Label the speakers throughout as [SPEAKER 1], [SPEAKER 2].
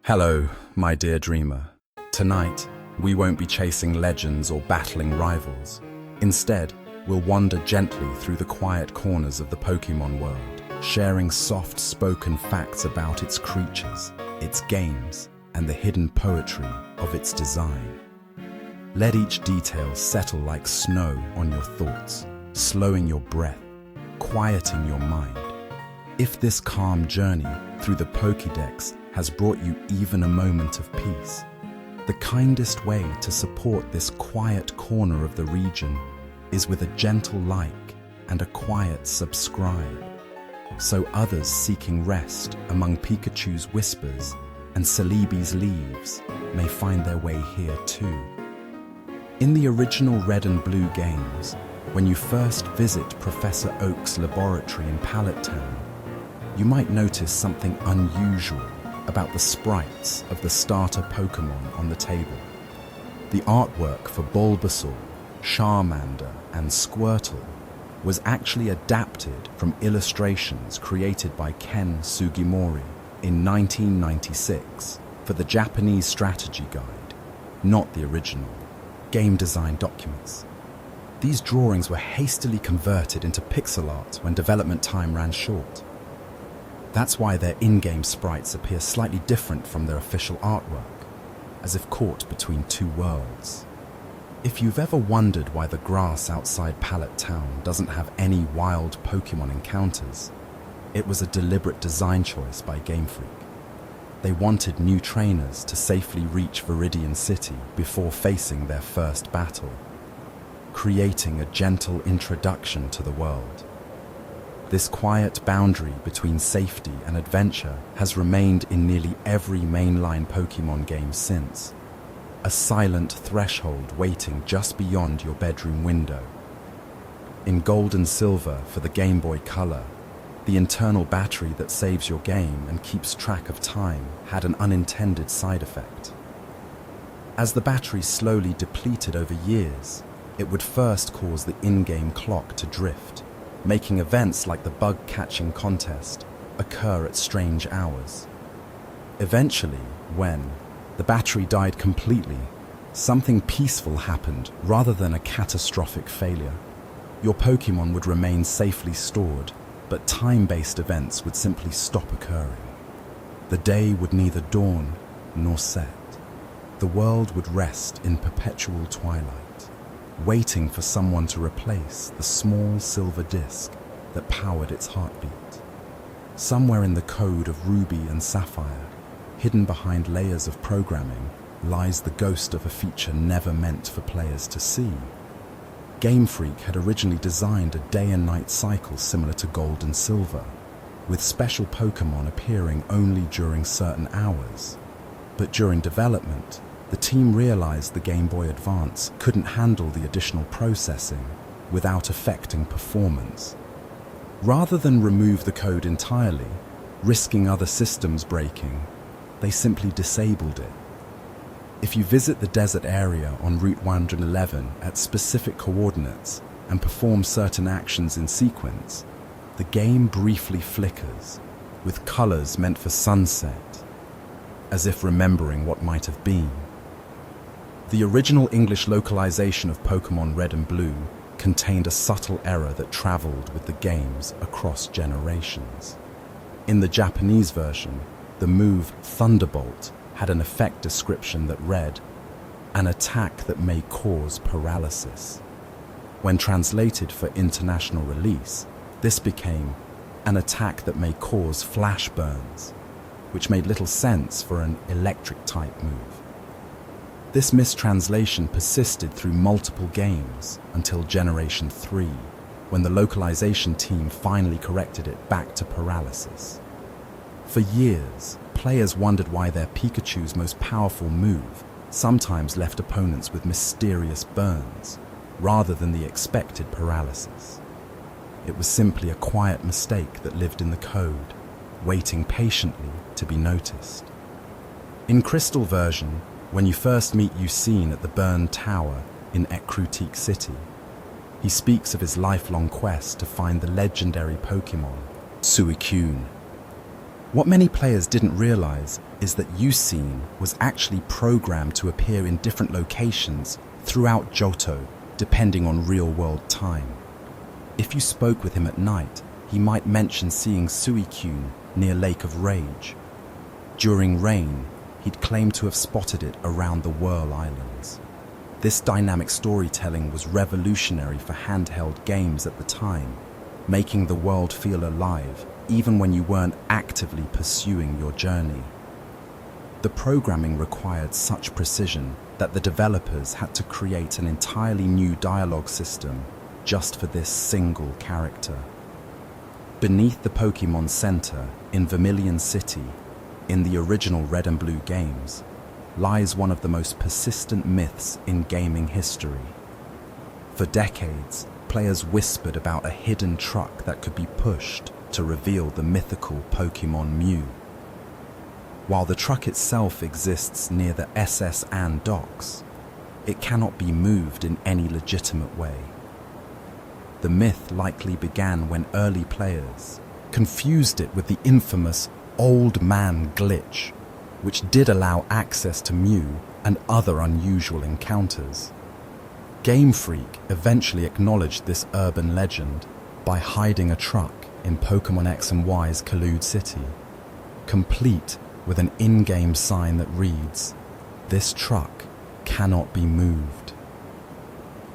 [SPEAKER 1] Hello, my dear dreamer. Tonight, we won't be chasing legends or battling rivals. Instead, we'll wander gently through the quiet corners of the Pokémon world, sharing soft-spoken facts about its creatures, its games, and the hidden poetry of its design. Let each detail settle like snow on your thoughts, slowing your breath, quieting your mind. If this calm journey through the Pokédex has brought you even a moment of peace, the kindest way to support this quiet corner of the region is with a gentle like and a quiet subscribe, so others seeking rest among Pikachu's whispers and Celebi's leaves may find their way here too. In the original Red and Blue games, when you first visit Professor Oak's laboratory in Pallet Town, you might notice something unusual about the sprites of the starter Pokémon on the table. The artwork for Bulbasaur, Charmander, and Squirtle was actually adapted from illustrations created by Ken Sugimori in 1996 for the Japanese strategy guide, not the original game design documents. These drawings were hastily converted into pixel art when development time ran short. That's why their in-game sprites appear slightly different from their official artwork, as if caught between two worlds. If you've ever wondered why the grass outside Pallet Town doesn't have any wild Pokémon encounters, it was a deliberate design choice by Game Freak. They wanted new trainers to safely reach Viridian City before facing their first battle, creating a gentle introduction to the world. This quiet boundary between safety and adventure has remained in nearly every mainline Pokémon game since, a silent threshold waiting just beyond your bedroom window. In Gold and Silver for the Game Boy Color, the internal battery that saves your game and keeps track of time had an unintended side effect. As the battery slowly depleted over years, it would first cause the in-game clock to drift, making events like the bug-catching contest occur at strange hours. Eventually, when the battery died completely, something peaceful happened rather than a catastrophic failure. Your Pokémon would remain safely stored, but time-based events would simply stop occurring. The day would neither dawn nor set. The world would rest in perpetual twilight, waiting for someone to replace the small silver disc that powered its heartbeat. Somewhere in the code of Ruby and Sapphire, hidden behind layers of programming, lies the ghost of a feature never meant for players to see. Game Freak had originally designed a day and night cycle similar to Gold and Silver, with special Pokémon appearing only during certain hours. But during development, the team realized the Game Boy Advance couldn't handle the additional processing without affecting performance. Rather than remove the code entirely, risking other systems breaking, they simply disabled it. If you visit the desert area on Route 111 at specific coordinates and perform certain actions in sequence, the game briefly flickers, with colors meant for sunset, as if remembering what might have been. The original English localization of Pokémon Red and Blue contained a subtle error that traveled with the games across generations. In the Japanese version, the move Thunderbolt had an effect description that read, "an attack that may cause paralysis." When translated for international release, this became an attack that may cause flash burns, which made little sense for an electric-type move. This mistranslation persisted through multiple games until Generation 3, when the localization team finally corrected it back to paralysis. For years, players wondered why their Pikachu's most powerful move sometimes left opponents with mysterious burns, rather than the expected paralysis. It was simply a quiet mistake that lived in the code, waiting patiently to be noticed. In Crystal version, when you first meet Eugene at the burned tower in Ecruteak City, he speaks of his lifelong quest to find the legendary Pokémon, Suicune. What many players didn't realize is that Yusin was actually programmed to appear in different locations throughout Johto, depending on real-world time. If you spoke with him at night, he might mention seeing Suicune near Lake of Rage. During rain, he'd claim to have spotted it around the Whirl Islands. This dynamic storytelling was revolutionary for handheld games at the time, making the world feel alive even when you weren't actively pursuing your journey. The programming required such precision that the developers had to create an entirely new dialogue system just for this single character. Beneath the Pokémon Center in Vermilion City, in the original Red and Blue games, lies one of the most persistent myths in gaming history. For decades, players whispered about a hidden truck that could be pushed to reveal the mythical Pokémon Mew. While the truck itself exists near the SS Anne docks, it cannot be moved in any legitimate way. The myth likely began when early players confused it with the infamous Old Man glitch, which did allow access to Mew and other unusual encounters. Game Freak eventually acknowledged this urban legend by hiding a truck in Pokémon X and Y's Kalude City, complete with an in-game sign that reads, "This truck cannot be moved."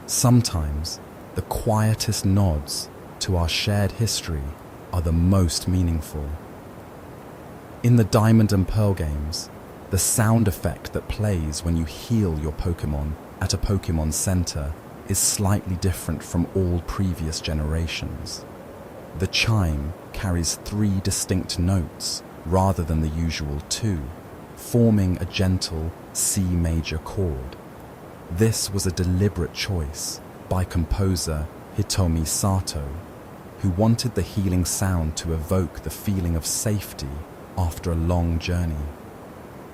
[SPEAKER 1] Sometimes, the quietest nods to our shared history are the most meaningful. In the Diamond and Pearl games, the sound effect that plays when you heal your Pokémon at a Pokémon Center is slightly different from all previous generations. The chime carries 3 distinct notes rather than the usual 2, forming a gentle C major chord. This was a deliberate choice by composer Hitomi Sato, who wanted the healing sound to evoke the feeling of safety after a long journey.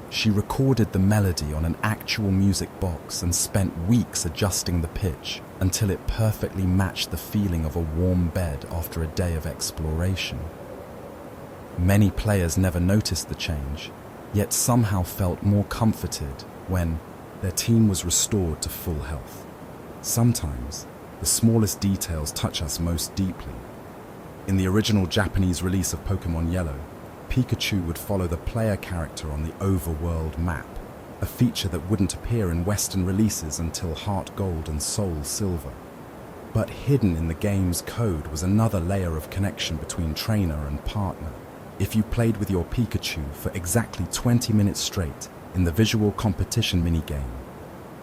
[SPEAKER 1] She recorded the melody on an actual music box and spent weeks adjusting the pitch until it perfectly matched the feeling of a warm bed after a day of exploration. Many players never noticed the change, yet somehow felt more comforted when their team was restored to full health. Sometimes, the smallest details touch us most deeply. In the original Japanese release of Pokémon Yellow, Pikachu would follow the player character on the overworld map, a feature that wouldn't appear in Western releases until Heart Gold and Soul Silver. But hidden in the game's code was another layer of connection between trainer and partner. If you played with your Pikachu for exactly 20 minutes straight in the visual competition minigame,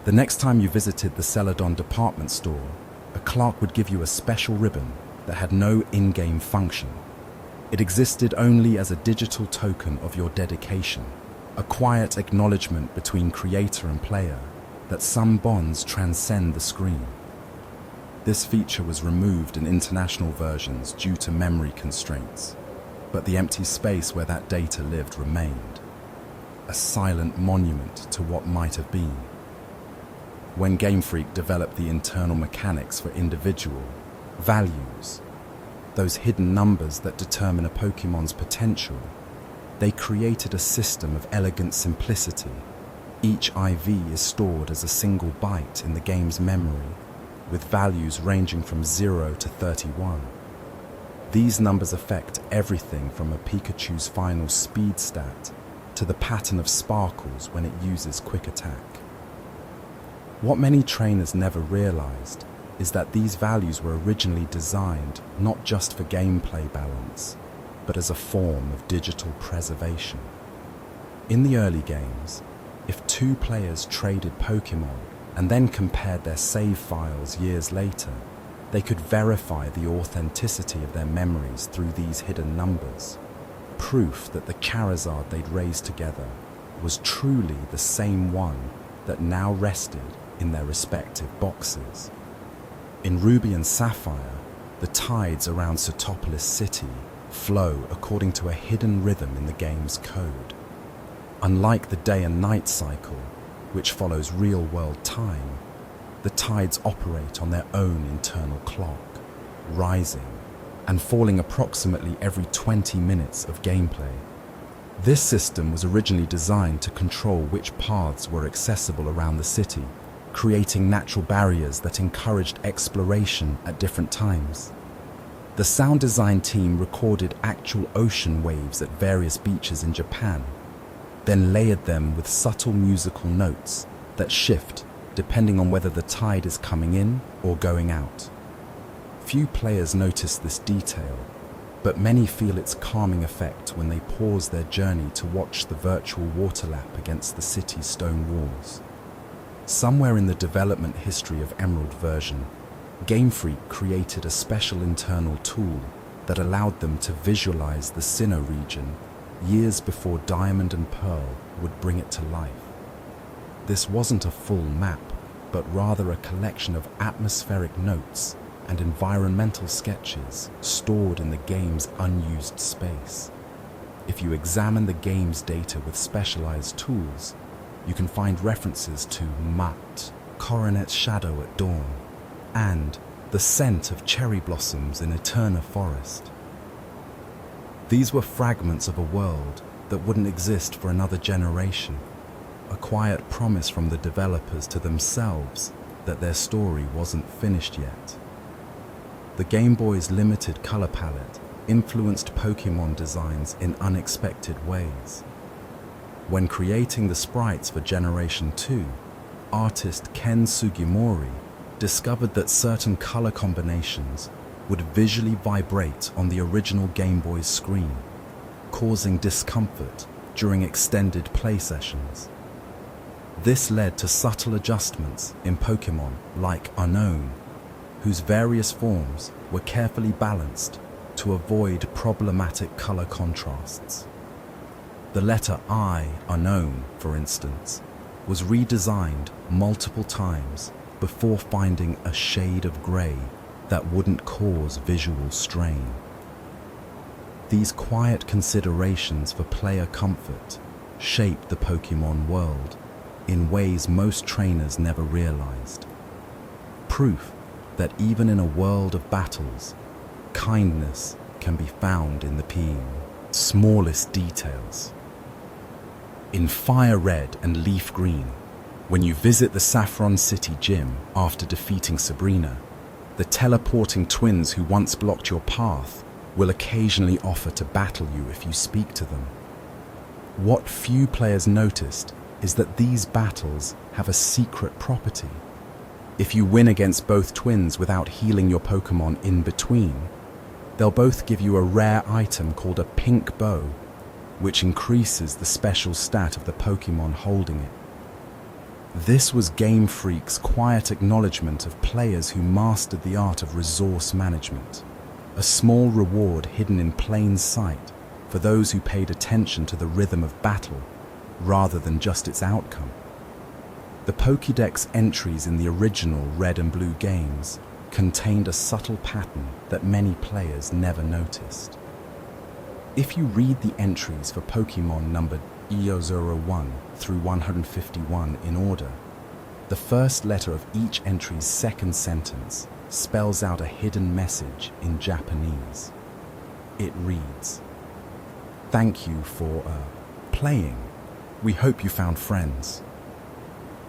[SPEAKER 1] the next time you visited the Celadon department store, a clerk would give you a special ribbon that had no in-game function. It existed only as a digital token of your dedication, a quiet acknowledgement between creator and player that some bonds transcend the screen. This feature was removed in international versions due to memory constraints, but the empty space where that data lived remained, a silent monument to what might have been. When Game Freak developed the internal mechanics for individual values, those hidden numbers that determine a Pokémon's potential, they created a system of elegant simplicity. Each IV is stored as a single byte in the game's memory, with values ranging from 0 to 31. These numbers affect everything from a Pikachu's final speed stat to the pattern of sparkles when it uses Quick Attack. What many trainers never realized is that these values were originally designed not just for gameplay balance, but as a form of digital preservation. In the early games, if 2 players traded Pokémon and then compared their save files years later, they could verify the authenticity of their memories through these hidden numbers, proof that the Charizard they'd raised together was truly the same one that now rested in their respective boxes. In Ruby and Sapphire, the tides around Sootopolis City flow according to a hidden rhythm in the game's code. Unlike the day and night cycle, which follows real-world time, the tides operate on their own internal clock, rising and falling approximately every 20 minutes of gameplay. This system was originally designed to control which paths were accessible around the city, creating natural barriers that encouraged exploration at different times. The sound design team recorded actual ocean waves at various beaches in Japan, then layered them with subtle musical notes that shift depending on whether the tide is coming in or going out. Few players notice this detail, but many feel its calming effect when they pause their journey to watch the virtual water lap against the city's stone walls. Somewhere in the development history of Emerald version, Game Freak created a special internal tool that allowed them to visualize the Sinnoh region years before Diamond and Pearl would bring it to life. This wasn't a full map, but rather a collection of atmospheric notes and environmental sketches stored in the game's unused space. If you examine the game's data with specialized tools, you can find references to Mat, Coronet's shadow at dawn, and the scent of cherry blossoms in Eterna Forest. These were fragments of a world that wouldn't exist for another generation, a quiet promise from the developers to themselves that their story wasn't finished yet. The Game Boy's limited color palette influenced Pokémon designs in unexpected ways. When creating the sprites for Generation 2, artist Ken Sugimori discovered that certain color combinations would visually vibrate on the original Game Boy's screen, causing discomfort during extended play sessions. This led to subtle adjustments in Pokémon like Unknown, whose various forms were carefully balanced to avoid problematic color contrasts. The letter I, Unknown, for instance, was redesigned multiple times before finding a shade of grey that wouldn't cause visual strain. These quiet considerations for player comfort shaped the Pokémon world in ways most trainers never realized. Proof that even in a world of battles, kindness can be found in the smallest details. In Fire Red and Leaf Green, when you visit the Saffron City gym after defeating Sabrina, the teleporting twins who once blocked your path will occasionally offer to battle you if you speak to them. What few players noticed is that these battles have a secret property. If you win against both twins without healing your Pokémon in between, they'll both give you a rare item called a pink bow, which increases the special stat of the Pokémon holding it. This was Game Freak's quiet acknowledgement of players who mastered the art of resource management, a small reward hidden in plain sight for those who paid attention to the rhythm of battle rather than just its outcome. The Pokédex entries in the original Red and Blue games contained a subtle pattern that many players never noticed. If you read the entries for Pokémon numbered E001 through 151 in order, the first letter of each entry's second sentence spells out a hidden message in Japanese. It reads, "Thank you for playing. We hope you found friends."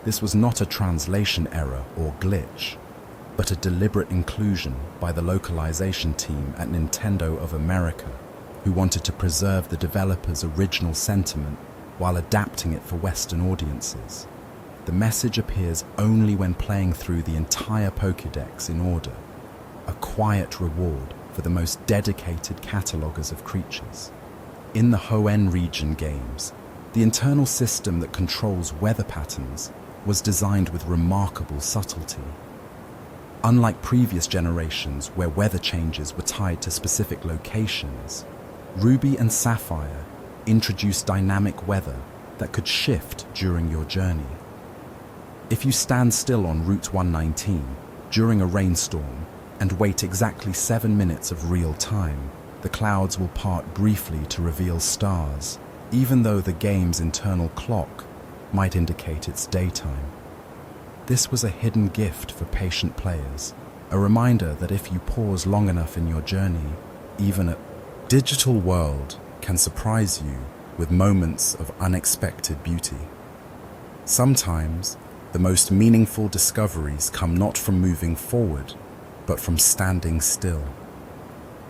[SPEAKER 1] This was not a translation error or glitch, but a deliberate inclusion by the localization team at Nintendo of America, who wanted to preserve the developer's original sentiment while adapting it for Western audiences. The message appears only when playing through the entire Pokédex in order, a quiet reward for the most dedicated catalogers of creatures. In the Hoenn region games, the internal system that controls weather patterns was designed with remarkable subtlety. Unlike previous generations where weather changes were tied to specific locations, Ruby and Sapphire introduced dynamic weather that could shift during your journey. If you stand still on Route 119 during a rainstorm and wait exactly 7 minutes of real time, the clouds will part briefly to reveal stars, even though the game's internal clock might indicate it's daytime. This was a hidden gift for patient players, a reminder that if you pause long enough in your journey, even a digital world can surprise you with moments of unexpected beauty. Sometimes, the most meaningful discoveries come not from moving forward, but from standing still.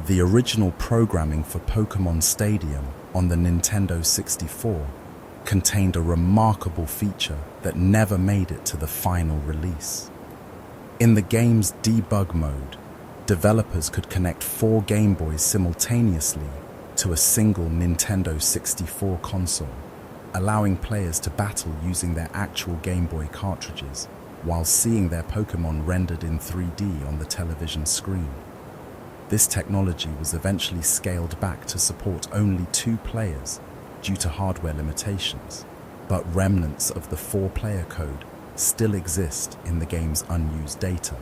[SPEAKER 1] The original programming for Pokémon Stadium on the Nintendo 64 contained a remarkable feature that never made it to the final release. In the game's debug mode, developers could connect 4 Game Boys simultaneously to a single Nintendo 64 console, allowing players to battle using their actual Game Boy cartridges while seeing their Pokémon rendered in 3D on the television screen. This technology was eventually scaled back to support only 2 players due to hardware limitations, but remnants of the 4-player code still exist in the game's unused data.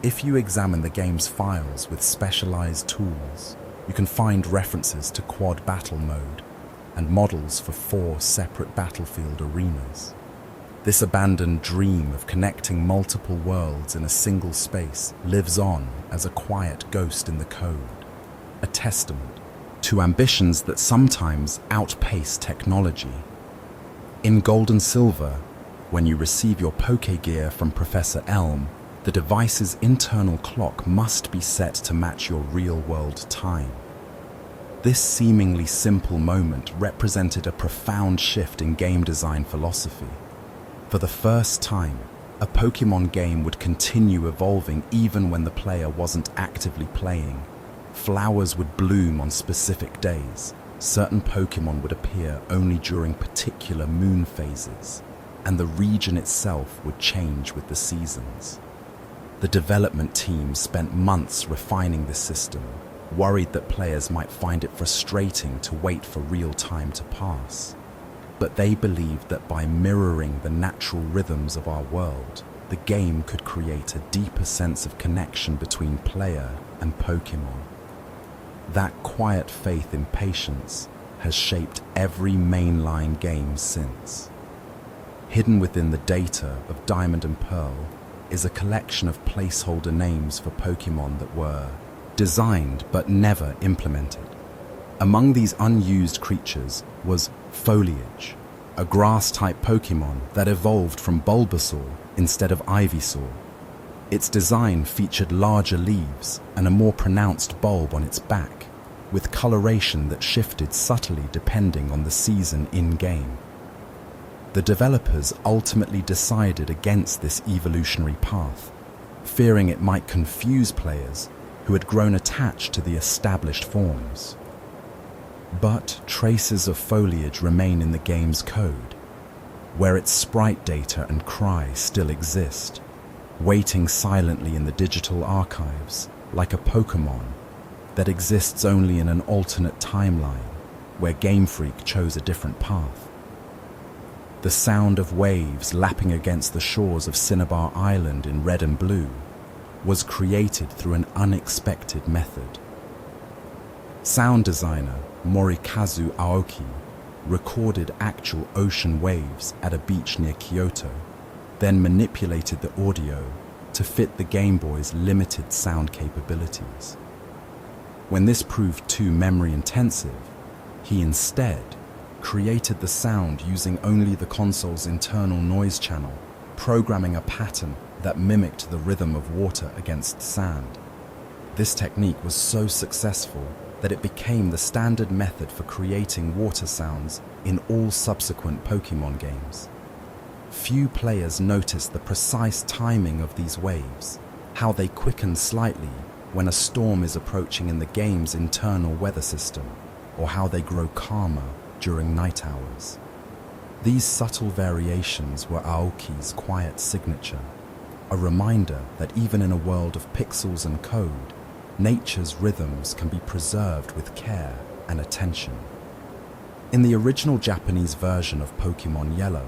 [SPEAKER 1] If you examine the game's files with specialized tools, you can find references to quad battle mode and models for 4 separate battlefield arenas. This abandoned dream of connecting multiple worlds in a single space lives on as a quiet ghost in the code, a testament to ambitions that sometimes outpace technology. In Gold and Silver, when you receive your Pokégear from Professor Elm, the device's internal clock must be set to match your real-world time. This seemingly simple moment represented a profound shift in game design philosophy. For the first time, a Pokémon game would continue evolving even when the player wasn't actively playing. Flowers would bloom on specific days. Certain Pokémon would appear only during particular moon phases, and the region itself would change with the seasons. The development team spent months refining this system, worried that players might find it frustrating to wait for real time to pass. But they believed that by mirroring the natural rhythms of our world, the game could create a deeper sense of connection between player and Pokémon. That quiet faith in patience has shaped every mainline game since. Hidden within the data of Diamond and Pearl is a collection of placeholder names for Pokémon that were designed but never implemented. Among these unused creatures was Foliage, a grass-type Pokémon that evolved from Bulbasaur instead of Ivysaur. Its design featured larger leaves and a more pronounced bulb on its back, with coloration that shifted subtly depending on the season in-game. The developers ultimately decided against this evolutionary path, fearing it might confuse players who had grown attached to the established forms. But traces of Foliage remain in the game's code, where its sprite data and cry still exist, waiting silently in the digital archives like a Pokémon that exists only in an alternate timeline where Game Freak chose a different path. The sound of waves lapping against the shores of Cinnabar Island in red and blue was created through an unexpected method. Sound designer Morikazu Aoki recorded actual ocean waves at a beach near Kyoto, then manipulated the audio to fit the Game Boy's limited sound capabilities. When this proved too memory-intensive, he instead created the sound using only the console's internal noise channel, programming a pattern that mimicked the rhythm of water against sand. This technique was so successful that it became the standard method for creating water sounds in all subsequent Pokémon games. Few players notice the precise timing of these waves, how they quicken slightly when a storm is approaching in the game's internal weather system, or how they grow calmer during night hours. These subtle variations were Aoki's quiet signature, a reminder that even in a world of pixels and code, nature's rhythms can be preserved with care and attention. In the original Japanese version of Pokémon Yellow,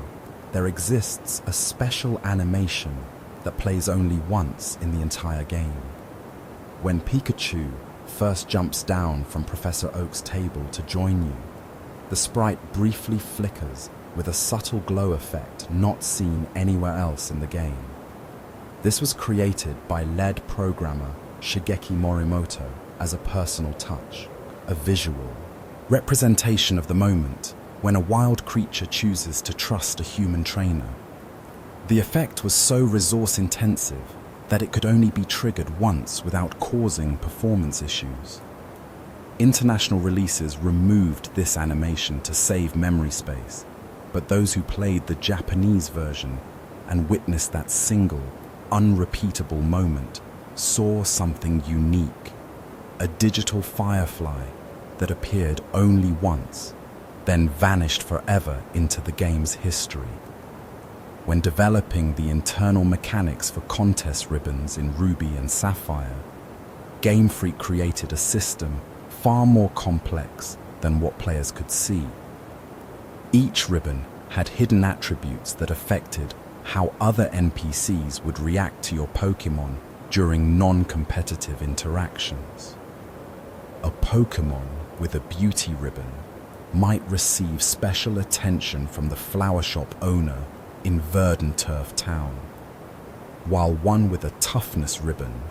[SPEAKER 1] there exists a special animation that plays only once in the entire game. When Pikachu first jumps down from Professor Oak's table to join you, the sprite briefly flickers with a subtle glow effect not seen anywhere else in the game. This was created by lead programmer Shigeki Morimoto as a personal touch, a visual, representation of the moment when a wild creature chooses to trust a human trainer. The effect was so resource-intensive that it could only be triggered once without causing performance issues. International releases removed this animation to save memory space, but those who played the Japanese version and witnessed that single, unrepeatable moment saw something unique, a digital firefly that appeared only once, then vanished forever into the game's history. When developing the internal mechanics for contest ribbons in Ruby and Sapphire, Game Freak created a system far more complex than what players could see. Each ribbon had hidden attributes that affected how other NPCs would react to your Pokémon during non-competitive interactions. A Pokémon with a beauty ribbon might receive special attention from the flower shop owner in Verdanturf Town, while one with a toughness ribbon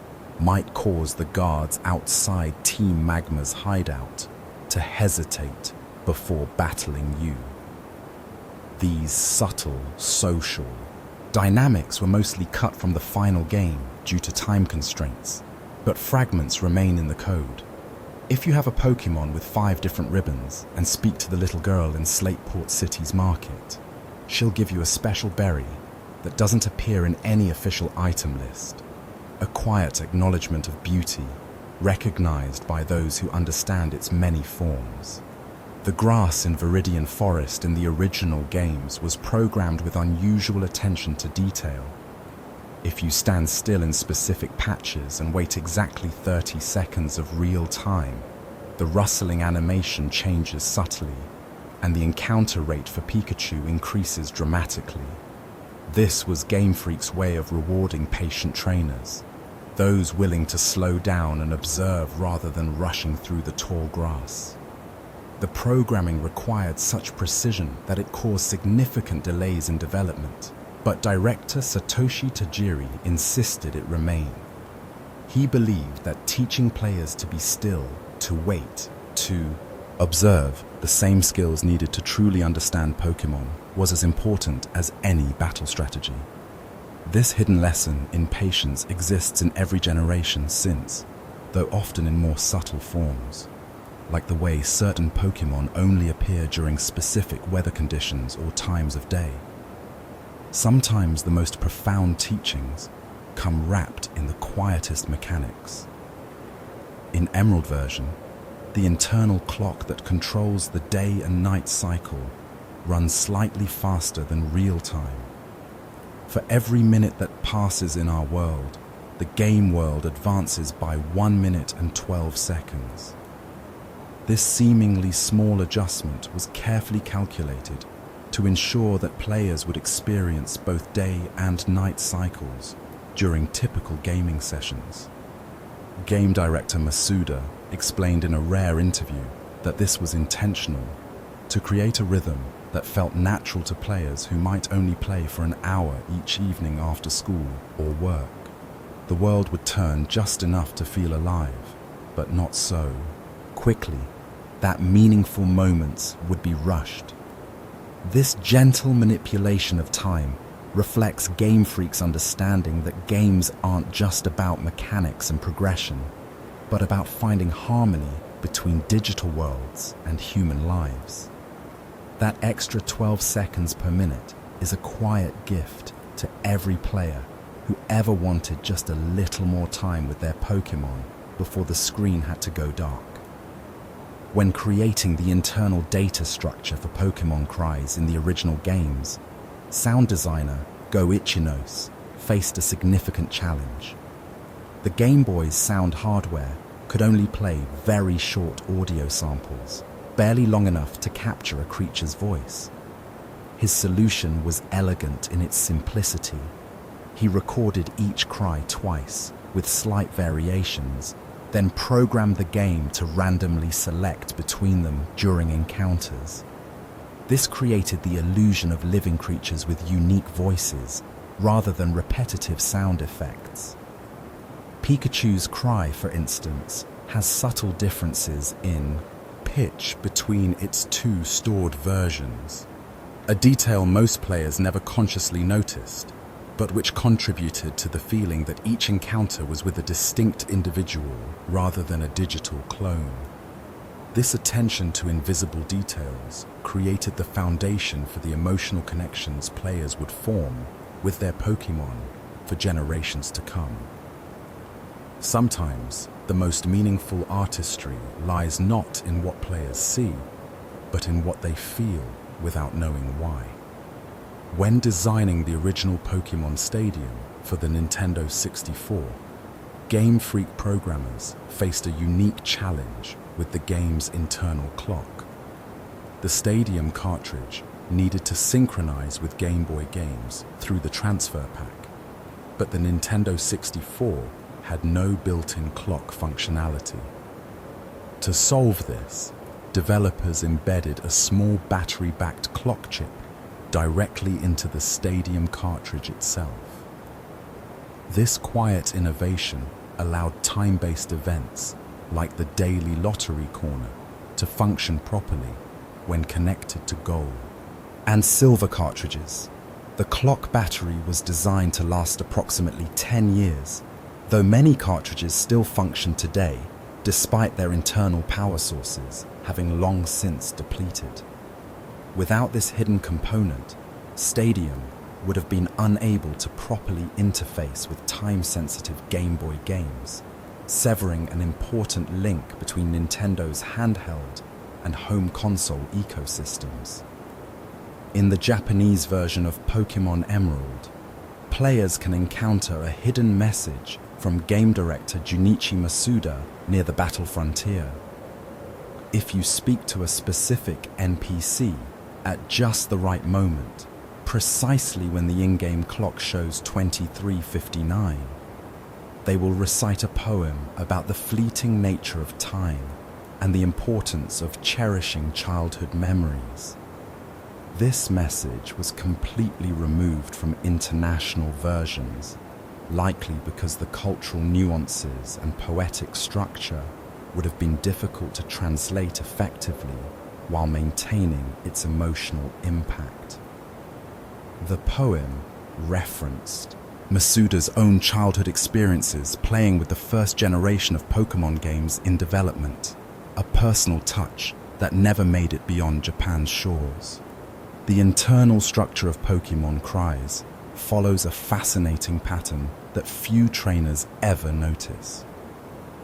[SPEAKER 1] might cause the guards outside Team Magma's hideout to hesitate before battling you. These subtle social dynamics were mostly cut from the final game due to time constraints, but fragments remain in the code. If you have a Pokémon with 5 different ribbons and speak to the little girl in Slateport City's market, she'll give you a special berry that doesn't appear in any official item list, a quiet acknowledgement of beauty recognized by those who understand its many forms. The grass in Viridian Forest in the original games was programmed with unusual attention to detail. If you stand still in specific patches and wait exactly 30 seconds of real time, the rustling animation changes subtly, and the encounter rate for Pikachu increases dramatically. This was Game Freak's way of rewarding patient trainers, those willing to slow down and observe rather than rushing through the tall grass. The programming required such precision that it caused significant delays in development, but director Satoshi Tajiri insisted it remain. He believed that teaching players to be still, to wait, to observe the same skills needed to truly understand Pokémon was as important as any battle strategy. This hidden lesson in patience exists in every generation since, though often in more subtle forms, like the way certain Pokémon only appear during specific weather conditions or times of day. Sometimes the most profound teachings come wrapped in the quietest mechanics. In Emerald version, the internal clock that controls the day and night cycle runs slightly faster than real time. For every minute that passes in our world, the game world advances by 1 minute and 12 seconds. This seemingly small adjustment was carefully calculated to ensure that players would experience both day and night cycles during typical gaming sessions. Game director Masuda explained in a rare interview that this was intentional, to create a rhythm that felt natural to players who might only play for an hour each evening after school or work. The world would turn just enough to feel alive, but not so quickly that meaningful moments would be rushed. This gentle manipulation of time reflects Game Freak's understanding that games aren't just about mechanics and progression, but about finding harmony between digital worlds and human lives. That extra 12 seconds per minute is a quiet gift to every player who ever wanted just a little more time with their Pokémon before the screen had to go dark. When creating the internal data structure for Pokémon cries in the original games, sound designer Go Ichinos faced a significant challenge. The Game Boy's sound hardware could only play very short audio samples, barely long enough to capture a creature's voice. His solution was elegant in its simplicity. He recorded each cry twice, with slight variations, then programmed the game to randomly select between them during encounters. This created the illusion of living creatures with unique voices, rather than repetitive sound effects. Pikachu's cry, for instance, has subtle differences in pitch between its two stored versions, a detail most players never consciously noticed, but which contributed to the feeling that each encounter was with a distinct individual rather than a digital clone. This attention to invisible details created the foundation for the emotional connections players would form with their Pokémon for generations to come. Sometimes, the most meaningful artistry lies not in what players see, but in what they feel without knowing why. When designing the original Pokémon Stadium for the Nintendo 64, Game Freak programmers faced a unique challenge with the game's internal clock. The Stadium cartridge needed to synchronize with Game Boy games through the transfer pack, but the Nintendo 64 had no built-in clock functionality. To solve this, developers embedded a small battery-backed clock chip directly into the Stadium cartridge itself. This quiet innovation allowed time-based events like the daily lottery corner to function properly when connected to gold. And silver cartridges. The clock battery was designed to last approximately 10 years, though many cartridges still function today despite their internal power sources having long since depleted. Without this hidden component, Stadium would have been unable to properly interface with time-sensitive Game Boy games, severing an important link between Nintendo's handheld and home console ecosystems. In the Japanese version of Pokémon Emerald, players can encounter a hidden message from game director Junichi Masuda near the battle frontier. If you speak to a specific NPC at just the right moment, precisely when the in-game clock shows 23:59, they will recite a poem about the fleeting nature of time and the importance of cherishing childhood memories. This message was completely removed from international versions, likely because the cultural nuances and poetic structure would have been difficult to translate effectively while maintaining its emotional impact. The poem referenced Masuda's own childhood experiences playing with the first generation of Pokémon games in development, a personal touch that never made it beyond Japan's shores. The internal structure of Pokémon cries follows a fascinating pattern that few trainers ever notice.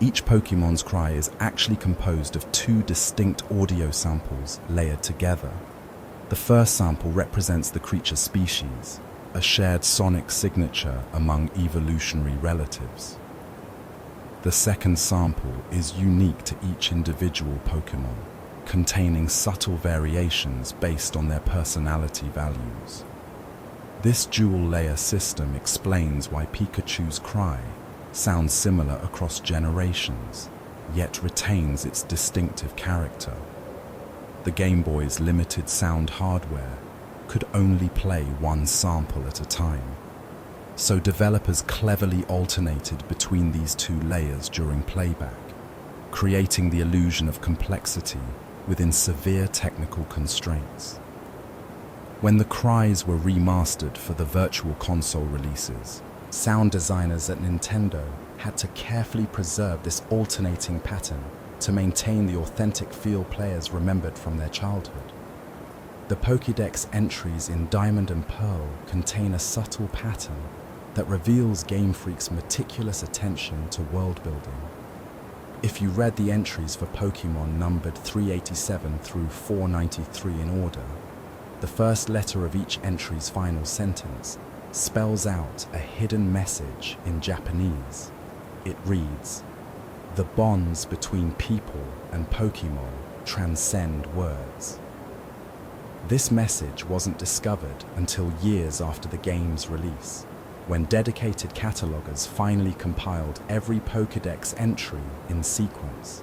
[SPEAKER 1] Each Pokémon's cry is actually composed of two distinct audio samples layered together. The first sample represents the creature species, a shared sonic signature among evolutionary relatives. The second sample is unique to each individual Pokémon, containing subtle variations based on their personality values. This dual-layer system explains why Pikachu's cry sounds similar across generations, yet retains its distinctive character. The Game Boy's limited sound hardware could only play one sample at a time, so developers cleverly alternated between these two layers during playback, creating the illusion of complexity within severe technical constraints. When the cries were remastered for the Virtual Console releases, sound designers at Nintendo had to carefully preserve this alternating pattern to maintain the authentic feel players remembered from their childhood. The Pokédex entries in Diamond and Pearl contain a subtle pattern that reveals Game Freak's meticulous attention to world building. If you read the entries for Pokémon numbered 387 through 493 in order, the first letter of each entry's final sentence spells out a hidden message in Japanese. It reads, "The bonds between people and Pokémon transcend words." This message wasn't discovered until years after the game's release, when dedicated catalogers finally compiled every Pokédex entry in sequence.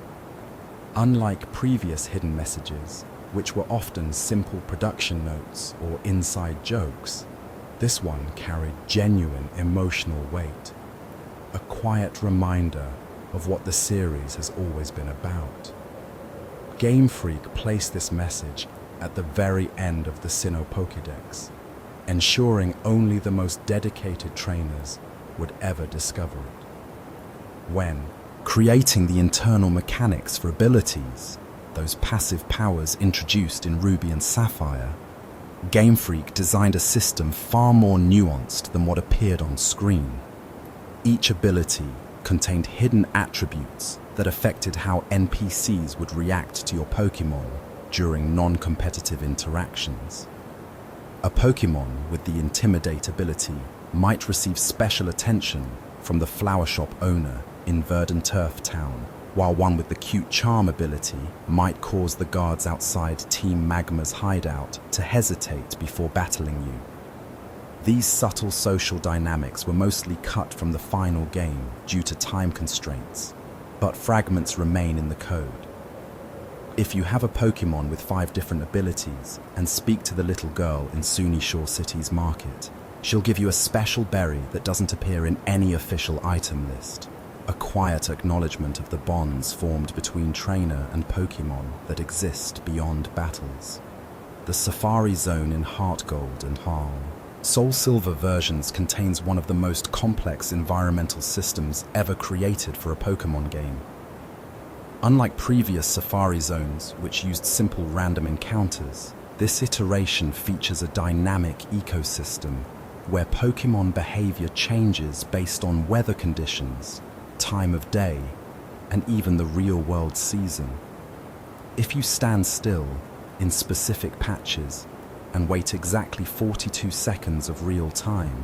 [SPEAKER 1] Unlike previous hidden messages, which were often simple production notes or inside jokes, this one carried genuine emotional weight, a quiet reminder of what the series has always been about: Game Freak placed this message at the very end of the Sinnoh Pokédex, ensuring only the most dedicated trainers would ever discover it. When creating the internal mechanics for abilities, those passive powers introduced in Ruby and Sapphire, Game Freak designed a system far more nuanced than what appeared on screen. Each ability contained hidden attributes that affected how NPCs would react to your Pokémon during non-competitive interactions. A Pokémon with the Intimidate ability might receive special attention from the flower shop owner in Verdant Turf Town, while one with the Cute Charm ability might cause the guards outside Team Magma's hideout to hesitate before battling you. These subtle social dynamics were mostly cut from the final game due to time constraints, but fragments remain in the code. If you have a Pokémon with 5 different abilities and speak to the little girl in Sunyshore City's market, she'll give you a special berry that doesn't appear in any official item list. A quiet acknowledgement of the bonds formed between trainer and Pokémon that exist beyond battles. The Safari Zone in Heart Gold and Harl Soul Silver versions contains one of the most complex environmental systems ever created for a Pokémon game. Unlike previous Safari Zones, which used simple random encounters, this iteration features a dynamic ecosystem where Pokémon behavior changes based on weather conditions, time of day, and even the real-world season. If you stand still in specific patches and wait exactly 42 seconds of real time,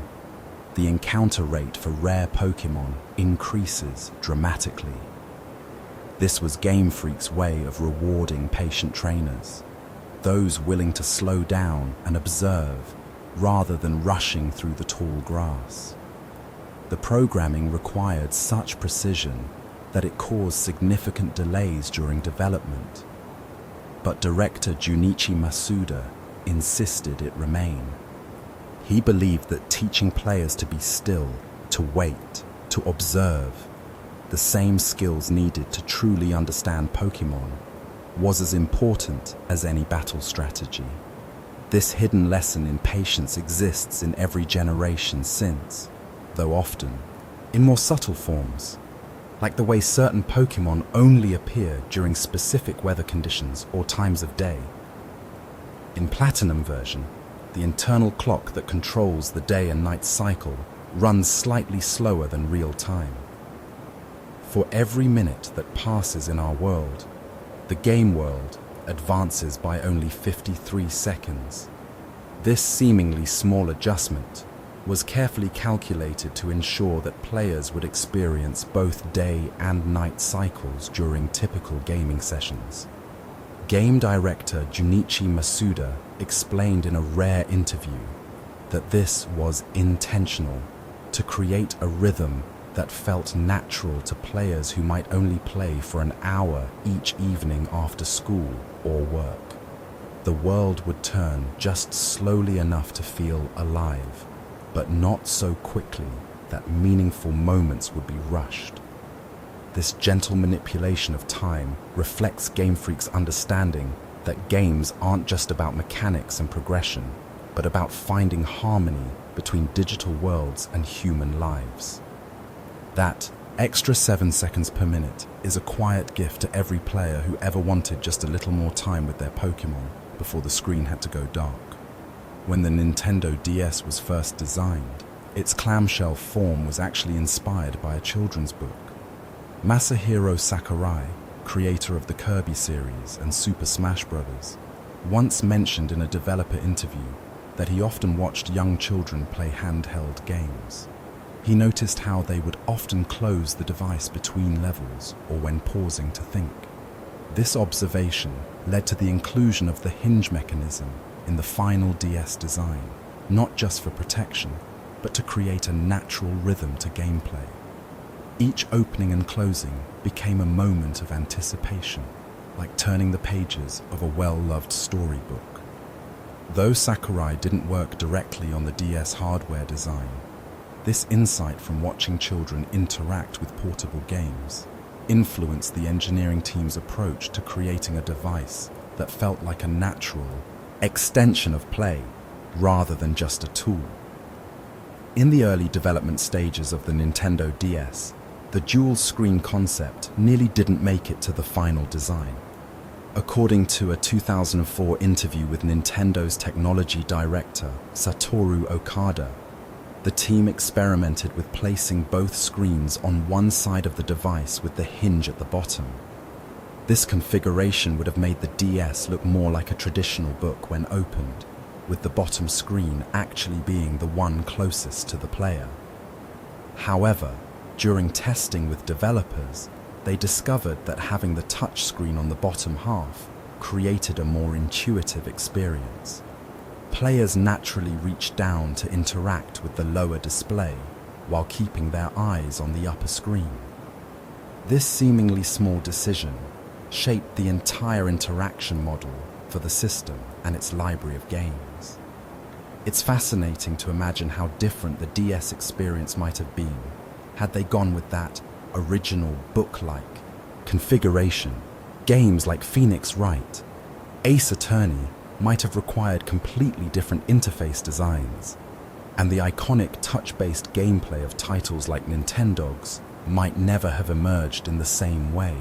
[SPEAKER 1] the encounter rate for rare Pokémon increases dramatically. This was Game Freak's way of rewarding patient trainers, those willing to slow down and observe rather than rushing through the tall grass. The programming required such precision that it caused significant delays during development, but director Junichi Masuda insisted it remain. He believed that teaching players to be still, to wait, to observe, the same skills needed to truly understand Pokémon, was as important as any battle strategy. This hidden lesson in patience exists in every generation since, though often in more subtle forms, like the way certain Pokémon only appear during specific weather conditions or times of day. In Platinum version, the internal clock that controls the day and night cycle runs slightly slower than real time. For every minute that passes in our world, the game world advances by only 53 seconds. This seemingly small adjustment was carefully calculated to ensure that players would experience both day and night cycles during typical gaming sessions. Game director Junichi Masuda explained in a rare interview that this was intentional, to create a rhythm that felt natural to players who might only play for an hour each evening after school or work. The world would turn just slowly enough to feel alive, but not so quickly that meaningful moments would be rushed. This gentle manipulation of time reflects Game Freak's understanding that games aren't just about mechanics and progression, but about finding harmony between digital worlds and human lives. That extra 7 seconds per minute is a quiet gift to every player who ever wanted just a little more time with their Pokémon before the screen had to go dark. When the Nintendo DS was first designed, its clamshell form was actually inspired by a children's book. Masahiro Sakurai, creator of the Kirby series and Super Smash Bros., once mentioned in a developer interview that he often watched young children play handheld games. He noticed how they would often close the device between levels or when pausing to think. This observation led to the inclusion of the hinge mechanism in the final DS design, not just for protection, but to create a natural rhythm to gameplay. Each opening and closing became a moment of anticipation, like turning the pages of a well-loved storybook. Though Sakurai didn't work directly on the DS hardware design, this insight from watching children interact with portable games influenced the engineering team's approach to creating a device that felt like a natural extension of play rather than just a tool. In the early development stages of the Nintendo DS, the dual-screen concept nearly didn't make it to the final design. According to a 2004 interview with Nintendo's technology director, Satoru Okada, the team experimented with placing both screens on one side of the device with the hinge at the bottom. This configuration would have made the DS look more like a traditional book when opened, with the bottom screen actually being the one closest to the player. However, during testing with developers, they discovered that having the touchscreen on the bottom half created a more intuitive experience. Players naturally reached down to interact with the lower display while keeping their eyes on the upper screen. This seemingly small decision shaped the entire interaction model for the system and its library of games. It's fascinating to imagine how different the DS experience might have been had they gone with that original book-like configuration. Games like Phoenix Wright, Ace Attorney might have required completely different interface designs, and the iconic touch-based gameplay of titles like Nintendogs might never have emerged in the same way.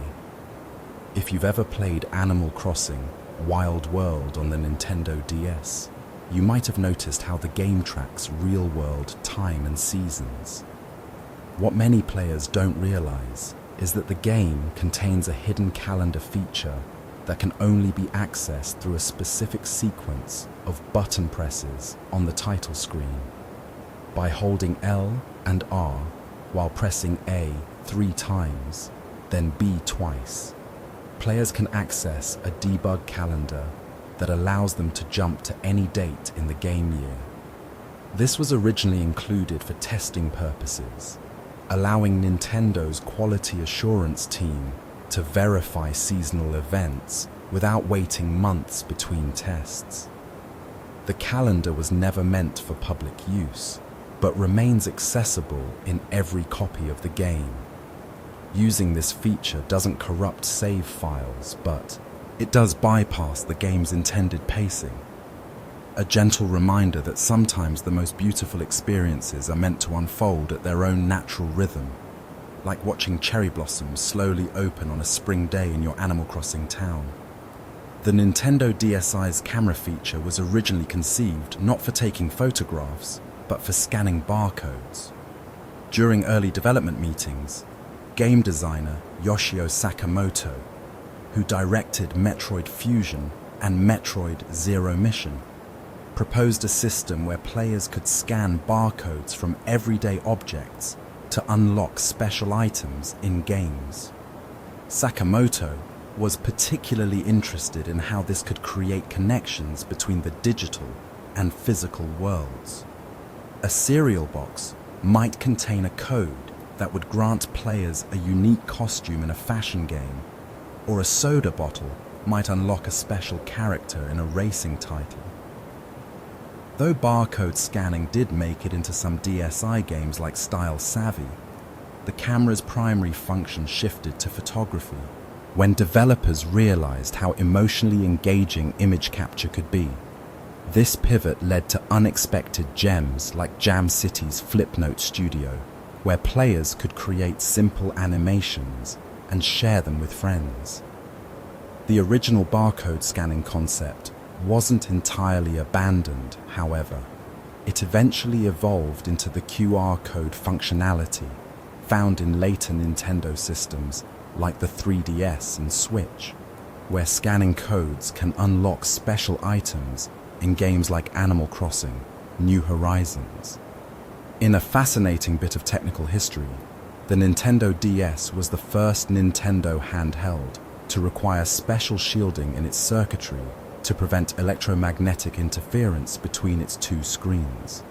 [SPEAKER 1] If you've ever played Animal Crossing Wild World on the Nintendo DS, you might have noticed how the game tracks real-world time and seasons. What many players don't realize is that the game contains a hidden calendar feature that can only be accessed through a specific sequence of button presses on the title screen. By holding L and R while pressing A 3 times, then B twice, players can access a debug calendar that allows them to jump to any date in the game year. This was originally included for testing purposes, allowing Nintendo's quality assurance team to verify seasonal events without waiting months between tests. The calendar was never meant for public use, but remains accessible in every copy of the game. Using this feature doesn't corrupt save files, but it does bypass the game's intended pacing. A gentle reminder that sometimes the most beautiful experiences are meant to unfold at their own natural rhythm, like watching cherry blossoms slowly open on a spring day in your Animal Crossing town. The Nintendo DSi's camera feature was originally conceived not for taking photographs, but for scanning barcodes. During early development meetings, game designer Yoshio Sakamoto, who directed Metroid Fusion and Metroid Zero Mission, proposed a system where players could scan barcodes from everyday objects to unlock special items in games. Sakamoto was particularly interested in how this could create connections between the digital and physical worlds. A cereal box might contain a code that would grant players a unique costume in a fashion game, or a soda bottle might unlock a special character in a racing title. Though barcode scanning did make it into some DSi games like Style Savvy, the camera's primary function shifted to photography when developers realized how emotionally engaging image capture could be. This pivot led to unexpected gems like Jam City's Flipnote Studio, where players could create simple animations and share them with friends. The original barcode scanning concept wasn't entirely abandoned, however. It eventually evolved into the QR code functionality found in later Nintendo systems like the 3DS and Switch, where scanning codes can unlock special items in games like Animal Crossing, New Horizons. In a fascinating bit of technical history, the Nintendo DS was the first Nintendo handheld to require special shielding in its circuitry to prevent electromagnetic interference between its two screens.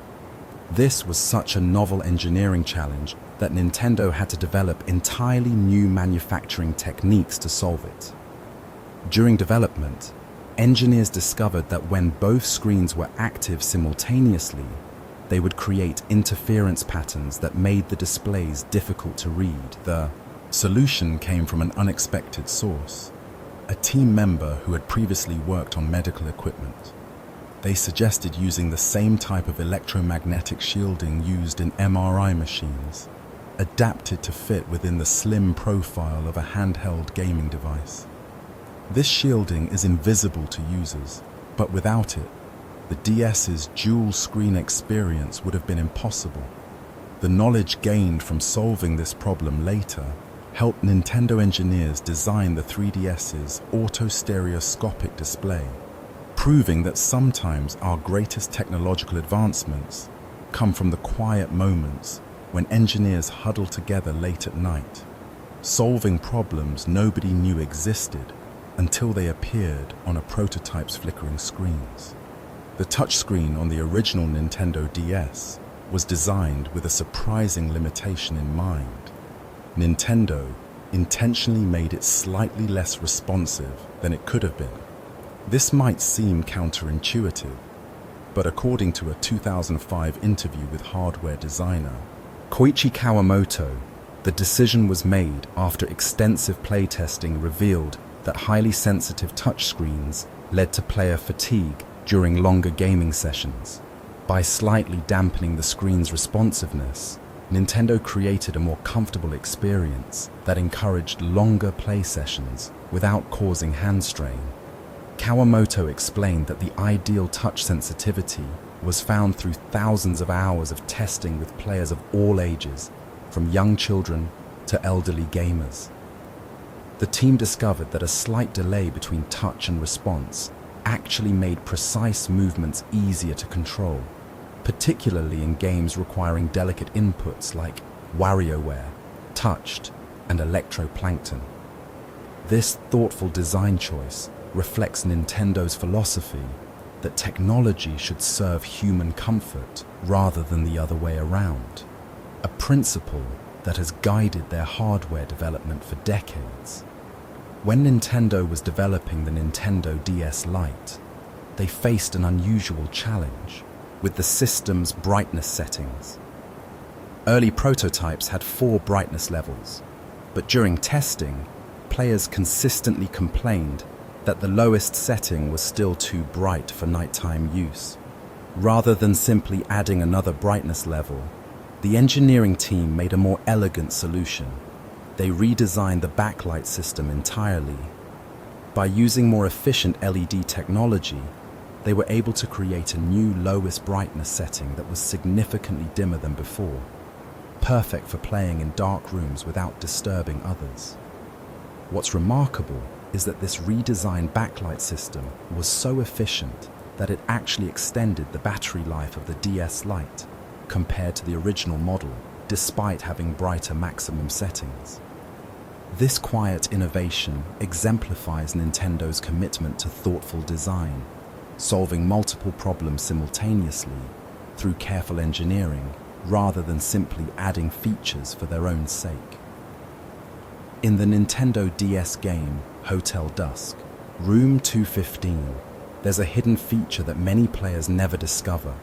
[SPEAKER 1] This was such a novel engineering challenge that Nintendo had to develop entirely new manufacturing techniques to solve it. During development, engineers discovered that when both screens were active simultaneously, they would create interference patterns that made the displays difficult to read. The Solution came from an unexpected source, a team member who had previously worked on medical equipment. They suggested using the same type of electromagnetic shielding used in MRI machines, adapted to fit within the slim profile of a handheld gaming device. This shielding is invisible to users, but without it, the DS's dual screen experience would have been impossible. The knowledge gained from solving this problem later helped Nintendo engineers design the 3DS's auto-stereoscopic display, proving that sometimes our greatest technological advancements come from the quiet moments when engineers huddle together late at night, solving problems nobody knew existed until they appeared on a prototype's flickering screens. The touchscreen on the original Nintendo DS was designed with a surprising limitation in mind. Nintendo intentionally made it slightly less responsive than it could have been. This might seem counterintuitive, but according to a 2005 interview with hardware designer Koichi Kawamoto, the decision was made after extensive playtesting revealed that highly sensitive touchscreens led to player fatigue during longer gaming sessions. By slightly dampening the screen's responsiveness, Nintendo created a more comfortable experience that encouraged longer play sessions without causing hand strain. Kawamoto explained that the ideal touch sensitivity was found through thousands of hours of testing with players of all ages, from young children to elderly gamers. The team discovered that a slight delay between touch and response actually made precise movements easier to control, particularly in games requiring delicate inputs like WarioWare, Touched, and Electroplankton. This thoughtful design choice reflects Nintendo's philosophy that technology should serve human comfort rather than the other way around, a principle that has guided their hardware development for decades. When Nintendo was developing the Nintendo DS Lite, they faced an unusual challenge with the system's brightness settings. Early prototypes had 4 brightness levels, but during testing, players consistently complained that the lowest setting was still too bright for nighttime use. Rather than simply adding another brightness level, the engineering team made a more elegant solution. They redesigned the backlight system entirely. By using more efficient LED technology, they were able to create a new lowest brightness setting that was significantly dimmer than before, perfect for playing in dark rooms without disturbing others. What's remarkable is that this redesigned backlight system was so efficient that it actually extended the battery life of the DS Lite compared to the original model, despite having brighter maximum settings. This quiet innovation exemplifies Nintendo's commitment to thoughtful design, solving multiple problems simultaneously through careful engineering rather than simply adding features for their own sake. In the Nintendo DS game Hotel Dusk, Room 215, there's a hidden feature that many players never discover.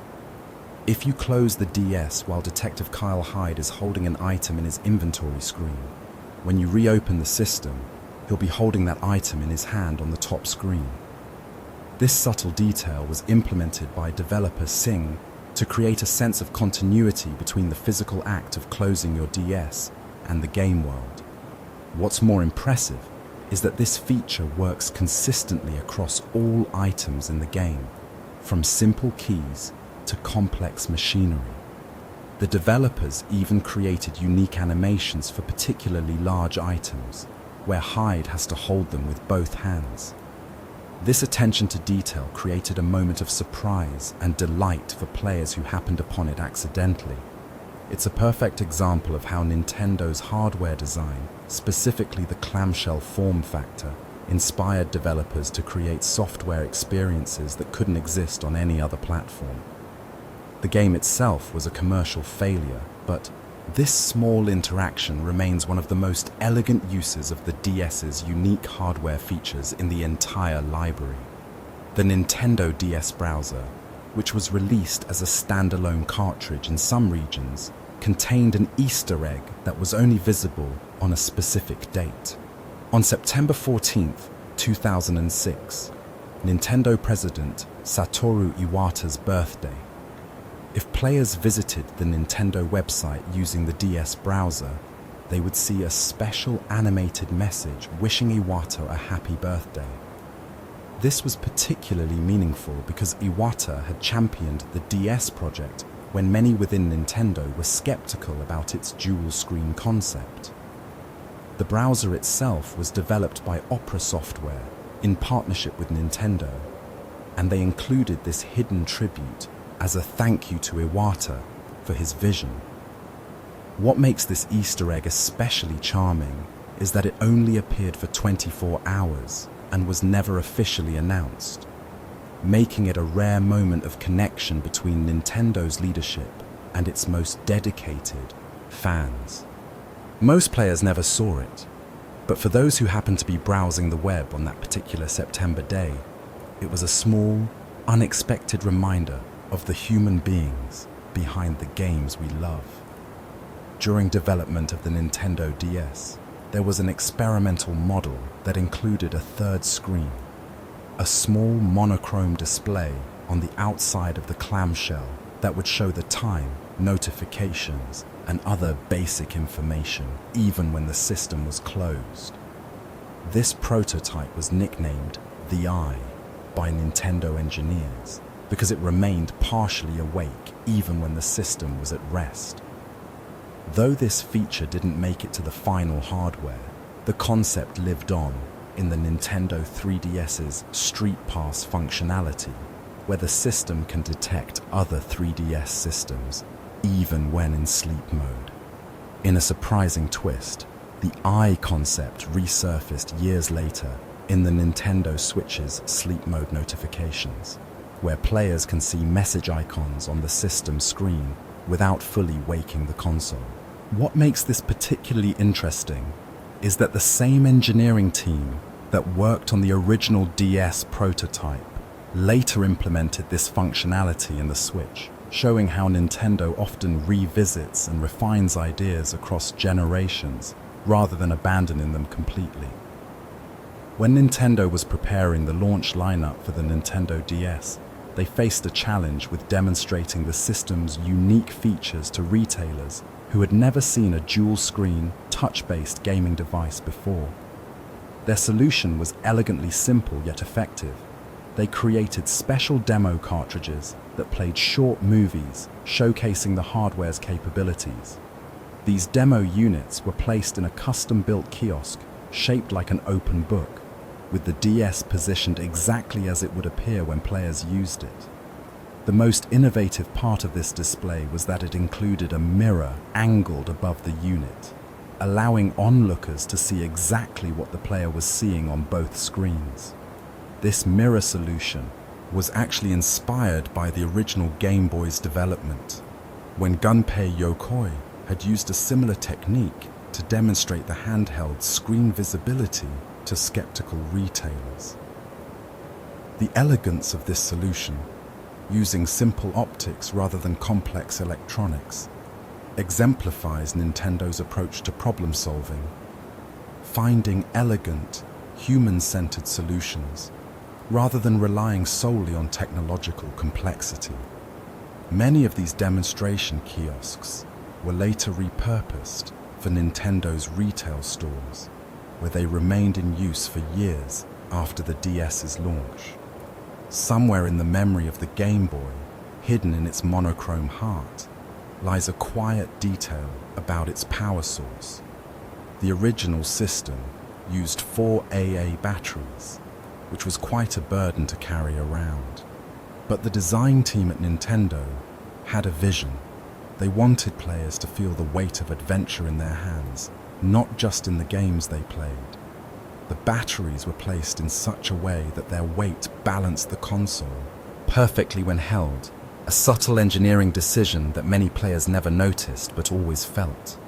[SPEAKER 1] If you close the DS while Detective Kyle Hyde is holding an item in his inventory screen, when you reopen the system, he'll be holding that item in his hand on the top screen. This subtle detail was implemented by developer Sing to create a sense of continuity between the physical act of closing your DS and the game world. What's more impressive is that this feature works consistently across all items in the game, from simple keys to complex machinery. The developers even created unique animations for particularly large items, where Hyde has to hold them with both hands. This attention to detail created a moment of surprise and delight for players who happened upon it accidentally. It's a perfect example of how Nintendo's hardware design, specifically the clamshell form factor, inspired developers to create software experiences that couldn't exist on any other platform. The game itself was a commercial failure, but this small interaction remains one of the most elegant uses of the DS's unique hardware features in the entire library. The Nintendo DS browser, which was released as a standalone cartridge in some regions, contained an Easter egg that was only visible on a specific date. On September 14th, 2006, Nintendo President Satoru Iwata's birthday. If players visited the Nintendo website using the DS browser, they would see a special animated message wishing Iwata a happy birthday. This was particularly meaningful because Iwata had championed the DS project when many within Nintendo were skeptical about its dual-screen concept. The browser itself was developed by Opera Software in partnership with Nintendo, and they included this hidden tribute as a thank you to Iwata for his vision. What makes this Easter egg especially charming is that it only appeared for 24 hours and was never officially announced, making it a rare moment of connection between Nintendo's leadership and its most dedicated fans. Most players never saw it, but for those who happened to be browsing the web on that particular September day, it was a small, unexpected reminder of the human beings behind the games we love. During development of the Nintendo DS, there was an experimental model that included a third screen, a small monochrome display on the outside of the clamshell that would show the time, notifications, and other basic information, even when the system was closed. This prototype was nicknamed the Eye by Nintendo engineers because it remained partially awake even when the system was at rest. Though this feature didn't make it to the final hardware, the concept lived on in the Nintendo 3DS's Street Pass functionality, where the system can detect other 3DS systems even when in sleep mode. In a surprising twist, the Eye concept resurfaced years later in the Nintendo Switch's sleep mode notifications, where players can see message icons on the system screen without fully waking the console. What makes this particularly interesting is that the same engineering team that worked on the original DS prototype later implemented this functionality in the Switch, showing how Nintendo often revisits and refines ideas across generations rather than abandoning them completely. When Nintendo was preparing the launch lineup for the Nintendo DS, they faced a challenge with demonstrating the system's unique features to retailers who had never seen a dual-screen, touch-based gaming device before. Their solution was elegantly simple yet effective. They created special demo cartridges that played short movies showcasing the hardware's capabilities. These demo units were placed in a custom-built kiosk shaped like an open book, with the DS positioned exactly as it would appear when players used it. The most innovative part of this display was that it included a mirror angled above the unit, allowing onlookers to see exactly what the player was seeing on both screens. This mirror solution was actually inspired by the original Game Boy's development, when Gunpei Yokoi had used a similar technique to demonstrate the handheld's screen visibility to skeptical retailers. The elegance of this solution, using simple optics rather than complex electronics, exemplifies Nintendo's approach to problem solving, finding elegant, human-centered solutions rather than relying solely on technological complexity. Many of these demonstration kiosks were later repurposed for Nintendo's retail stores, where they remained in use for years after the DS's launch. Somewhere in the memory of the Game Boy, hidden in its monochrome heart, lies a quiet detail about its power source. The original system used 4 AA batteries, which was quite a burden to carry around. But the design team at Nintendo had a vision. They wanted players to feel the weight of adventure in their hands, not just in the games they played. The batteries were placed in such a way that their weight balanced the console perfectly when held, a subtle engineering decision that many players never noticed but always felt.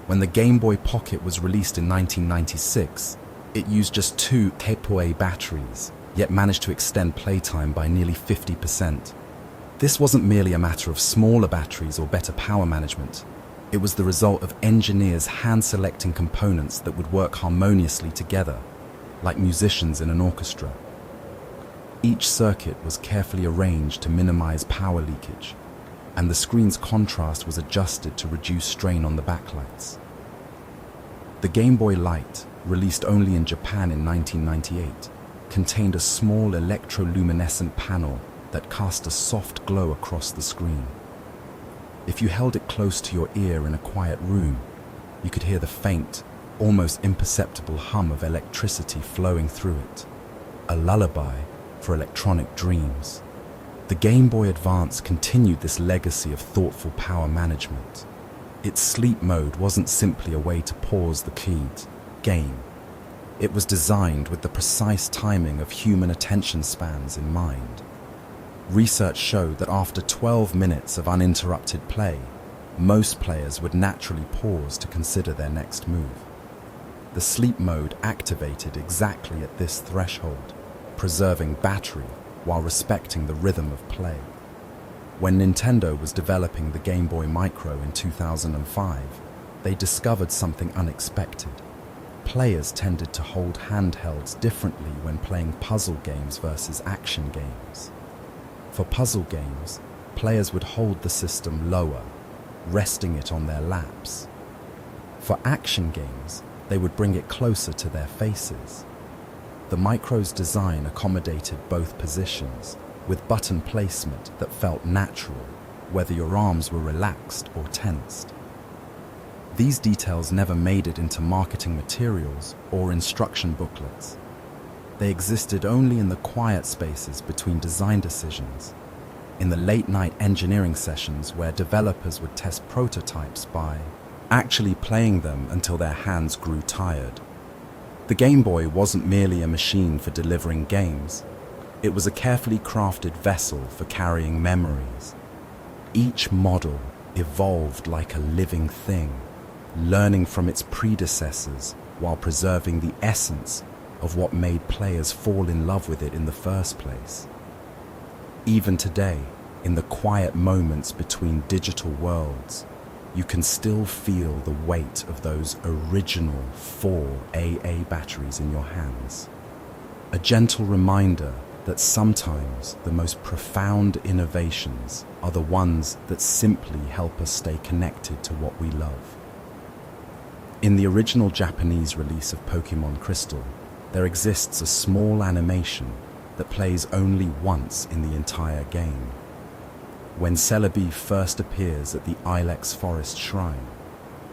[SPEAKER 1] When the Game Boy Pocket was released in 1996, it used just 2 AA batteries, yet managed to extend playtime by nearly 50%. This wasn't merely a matter of smaller batteries or better power management. It was the result of engineers hand-selecting components that would work harmoniously together, like musicians in an orchestra. Each circuit was carefully arranged to minimize power leakage, and the screen's contrast was adjusted to reduce strain on the backlights. The Game Boy Light, released only in Japan in 1998, contained a small electroluminescent panel that cast a soft glow across the screen. If you held it close to your ear in a quiet room, you could hear the faint, almost imperceptible hum of electricity flowing through it, a lullaby for electronic dreams. The Game Boy Advance continued this legacy of thoughtful power management. Its sleep mode wasn't simply a way to pause the keyed game. It was designed with the precise timing of human attention spans in mind. Research showed that after 12 minutes of uninterrupted play, most players would naturally pause to consider their next move. The sleep mode activated exactly at this threshold, preserving battery while respecting the rhythm of play. When Nintendo was developing the Game Boy Micro in 2005, they discovered something unexpected. Players tended to hold handhelds differently when playing puzzle games versus action games. For puzzle games, players would hold the system lower, resting it on their laps. For action games, they would bring it closer to their faces. The Micro's design accommodated both positions, with button placement that felt natural, whether your arms were relaxed or tensed. These details never made it into marketing materials or instruction booklets. They existed only in the quiet spaces between design decisions, in the late-night engineering sessions where developers would test prototypes by actually playing them until their hands grew tired. The Game Boy wasn't merely a machine for delivering games. It was a carefully crafted vessel for carrying memories. Each model evolved like a living thing, learning from its predecessors while preserving the essence of what made players fall in love with it in the first place. Even today, in the quiet moments between digital worlds, you can still feel the weight of those original 4 AA batteries in your hands. A gentle reminder that sometimes the most profound innovations are the ones that simply help us stay connected to what we love. In the original Japanese release of Pokémon Crystal, there exists a small animation that plays only once in the entire game. When Celebi first appears at the Ilex Forest Shrine,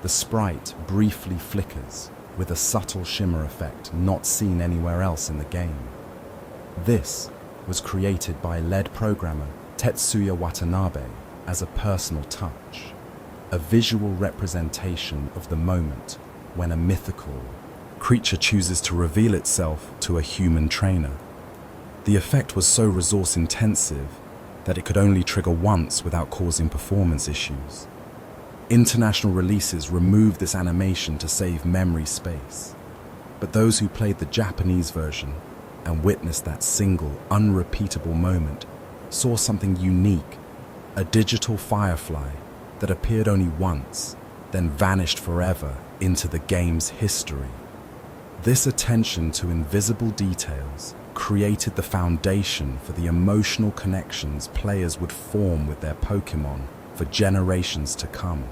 [SPEAKER 1] the sprite briefly flickers with a subtle shimmer effect not seen anywhere else in the game. This was created by lead programmer Tetsuya Watanabe as a personal touch, a visual representation of the moment when a mythical creature chooses to reveal itself to a human trainer. The effect was so resource-intensive that it could only trigger once without causing performance issues. International releases removed this animation to save memory space, but those who played the Japanese version and witnessed that single, unrepeatable moment saw something unique, a digital firefly that appeared only once, then vanished forever into the game's history. This attention to invisible details created the foundation for the emotional connections players would form with their Pokémon for generations to come.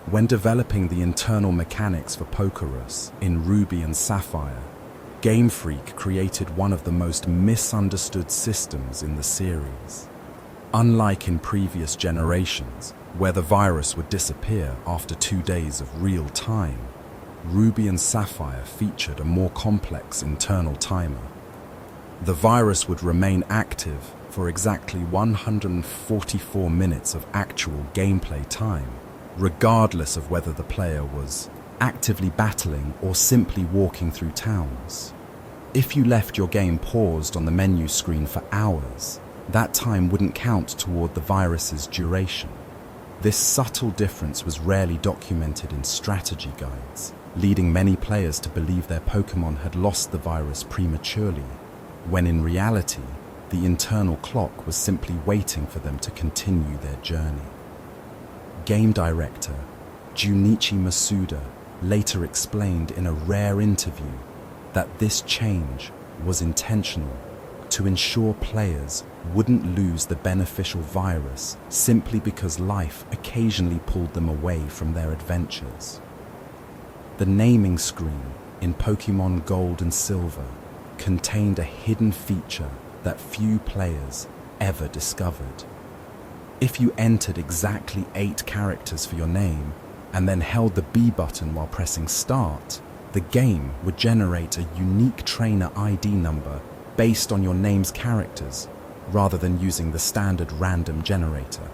[SPEAKER 1] When developing the internal mechanics for Pokerus in Ruby and Sapphire, Game Freak created one of the most misunderstood systems in the series. Unlike in previous generations, where the virus would disappear after 2 days of real time, Ruby and Sapphire featured a more complex internal timer. The virus would remain active for exactly 144 minutes of actual gameplay time, regardless of whether the player was actively battling or simply walking through towns. If you left your game paused on the menu screen for hours, that time wouldn't count toward the virus's duration. This subtle difference was rarely documented in strategy guides, leading many players to believe their Pokémon had lost the virus prematurely, when in reality, the internal clock was simply waiting for them to continue their journey. Game director Junichi Masuda later explained in a rare interview that this change was intentional to ensure players wouldn't lose the beneficial virus simply because life occasionally pulled them away from their adventures. The naming screen in Pokémon Gold and Silver contained a hidden feature that few players ever discovered. If you entered exactly 8 characters for your name and then held the B button while pressing start, the game would generate a unique trainer ID number based on your name's characters, rather than using the standard random generator.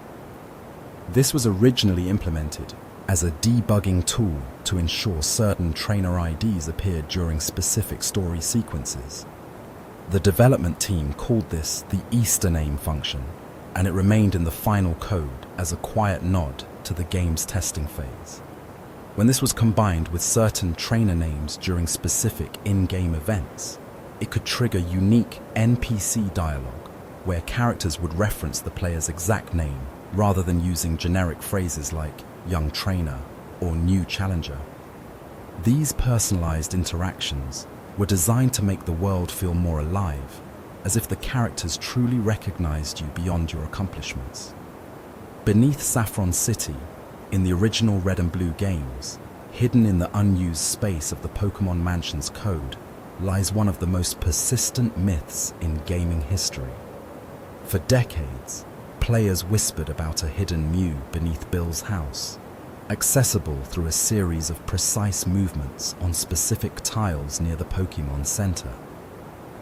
[SPEAKER 1] This was originally implemented as a debugging tool to ensure certain trainer IDs appeared during specific story sequences. The development team called this the Easter name function, and it remained in the final code as a quiet nod to the game's testing phase. When this was combined with certain trainer names during specific in-game events, it could trigger unique NPC dialogue where characters would reference the player's exact name rather than using generic phrases like young trainer or new challenger. These personalized interactions were designed to make the world feel more alive, as if the characters truly recognized you beyond your accomplishments. Beneath Saffron City, in the original Red and Blue games, hidden in the unused space of the Pokémon Mansion's code, lies one of the most persistent myths in gaming history. For decades, players whispered about a hidden Mew beneath Bill's house, accessible through a series of precise movements on specific tiles near the Pokémon Center.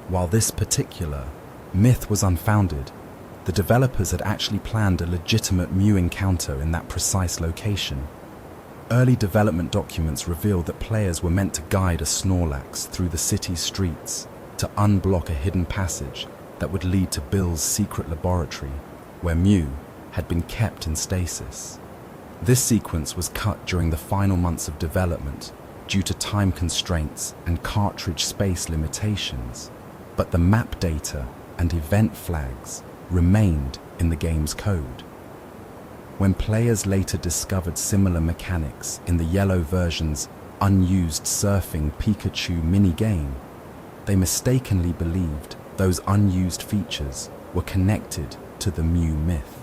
[SPEAKER 1] While this particular myth was unfounded, the developers had actually planned a legitimate Mew encounter in that precise location. Early development documents revealed that players were meant to guide a Snorlax through the city's streets to unblock a hidden passage that would lead to Bill's secret laboratory, where Mew had been kept in stasis. This sequence was cut during the final months of development due to time constraints and cartridge space limitations, but the map data and event flags remained in the game's code. When players later discovered similar mechanics in the yellow version's unused surfing Pikachu minigame, they mistakenly believed those unused features were connected to the Mew myth.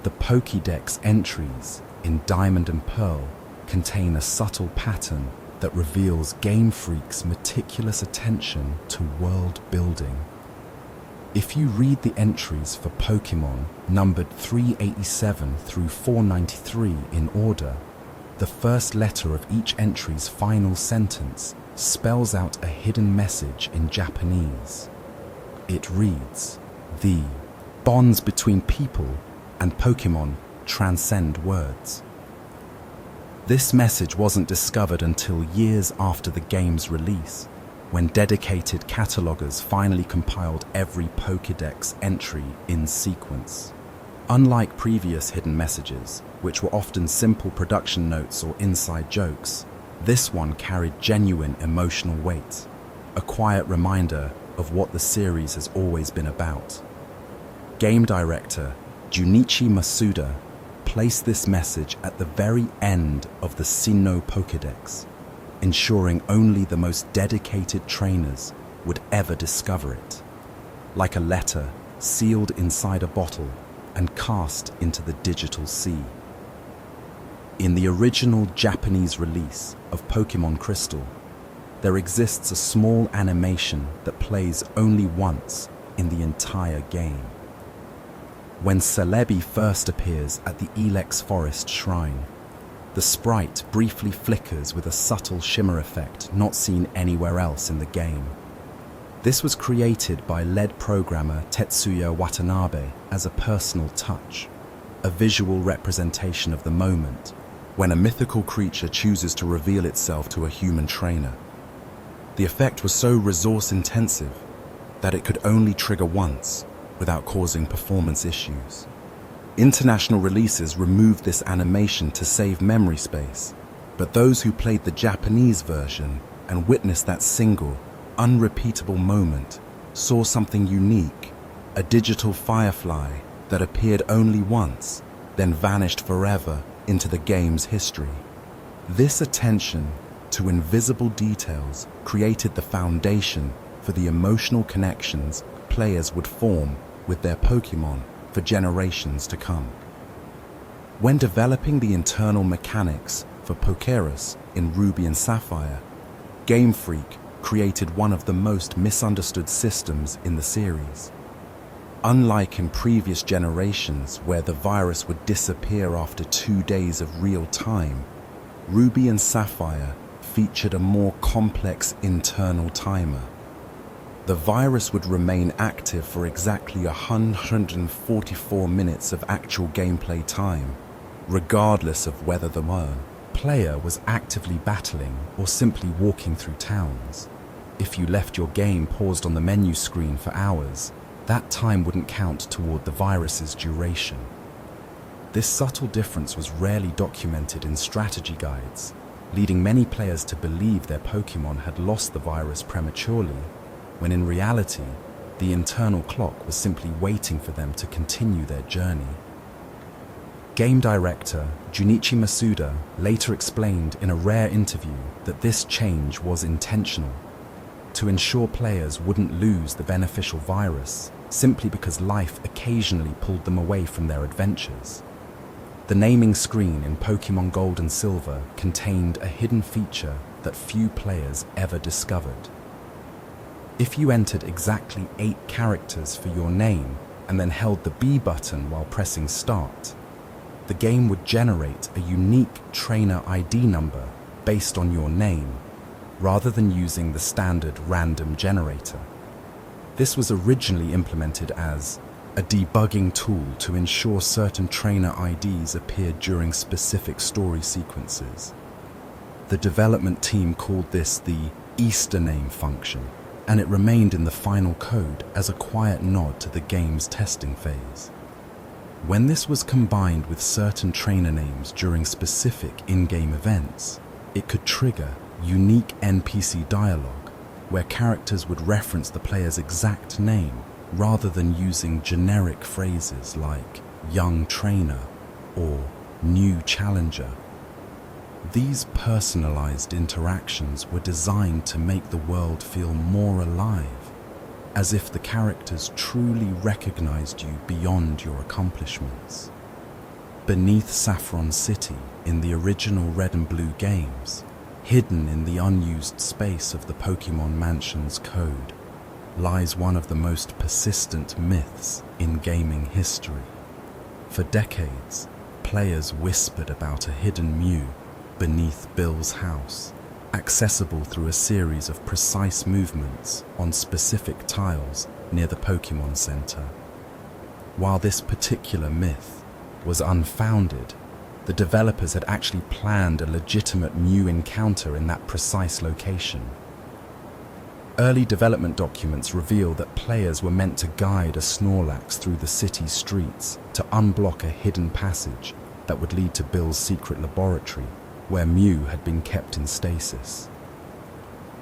[SPEAKER 1] The Pokédex entries in Diamond and Pearl contain a subtle pattern that reveals Game Freak's meticulous attention to world building. If you read the entries for Pokémon numbered 387 through 493 in order, the first letter of each entry's final sentence spells out a hidden message in Japanese. It reads, "The bonds between people and Pokémon transcend words." This message wasn't discovered until years after the game's release, when dedicated catalogers finally compiled every Pokédex entry in sequence. Unlike previous hidden messages, which were often simple production notes or inside jokes, this one carried genuine emotional weight, a quiet reminder of what the series has always been about. Game director Junichi Masuda placed this message at the very end of the Sinnoh Pokédex, ensuring only the most dedicated trainers would ever discover it, like a letter sealed inside a bottle and cast into the digital sea. In the original Japanese release of Pokémon Crystal, there exists a small animation that plays only once in the entire game. When Celebi first appears at the Ilex Forest Shrine, the sprite briefly flickers with a subtle shimmer effect not seen anywhere else in the game. This was created by lead programmer Tetsuya Watanabe as a personal touch, a visual representation of the moment when a mythical creature chooses to reveal itself to a human trainer. The effect was so resource-intensive that it could only trigger once without causing performance issues. International releases removed this animation to save memory space, but those who played the Japanese version and witnessed that single, unrepeatable moment saw something unique, a digital firefly that appeared only once then vanished forever into the game's history. This attention to invisible details created the foundation for the emotional connections players would form with their Pokémon for generations to come. When developing the internal mechanics for Pokerus in Ruby and Sapphire, Game Freak created one of the most misunderstood systems in the series. Unlike in previous generations where the virus would disappear after 2 days of real time, Ruby and Sapphire featured a more complex internal timer. The virus would remain active for exactly 144 minutes of actual gameplay time, regardless of whether the player was actively battling or simply walking through towns. If you left your game paused on the menu screen for hours, that time wouldn't count toward the virus's duration. This subtle difference was rarely documented in strategy guides, leading many players to believe their Pokémon had lost the virus prematurely, when in reality, the internal clock was simply waiting for them to continue their journey. Game director Junichi Masuda later explained in a rare interview that this change was intentional, to ensure players wouldn't lose the beneficial virus simply because life occasionally pulled them away from their adventures. The naming screen in Pokémon Gold and Silver contained a hidden feature that few players ever discovered. If you entered exactly 8 characters for your name and then held the B button while pressing start, the game would generate a unique trainer ID number based on your name, rather than using the standard random generator. This was originally implemented as a debugging tool to ensure certain trainer IDs appeared during specific story sequences. The development team called this the Easter name function, and it remained in the final code as a quiet nod to the game's testing phase. When this was combined with certain trainer names during specific in-game events, it could trigger unique NPC dialogue, where characters would reference the player's exact name rather than using generic phrases like young trainer or new challenger. These personalized interactions were designed to make the world feel more alive, as if the characters truly recognized you beyond your accomplishments. Beneath Saffron City in the original Red and Blue games, hidden in the unused space of the Pokémon Mansion's code, lies one of the most persistent myths in gaming history. For decades, players whispered about a hidden Mew beneath Bill's house, accessible through a series of precise movements on specific tiles near the Pokémon Center. While this particular myth was unfounded, the developers had actually planned a legitimate Mew encounter in that precise location. Early development documents reveal that players were meant to guide a Snorlax through the city's streets to unblock a hidden passage that would lead to Bill's secret laboratory, where Mew had been kept in stasis.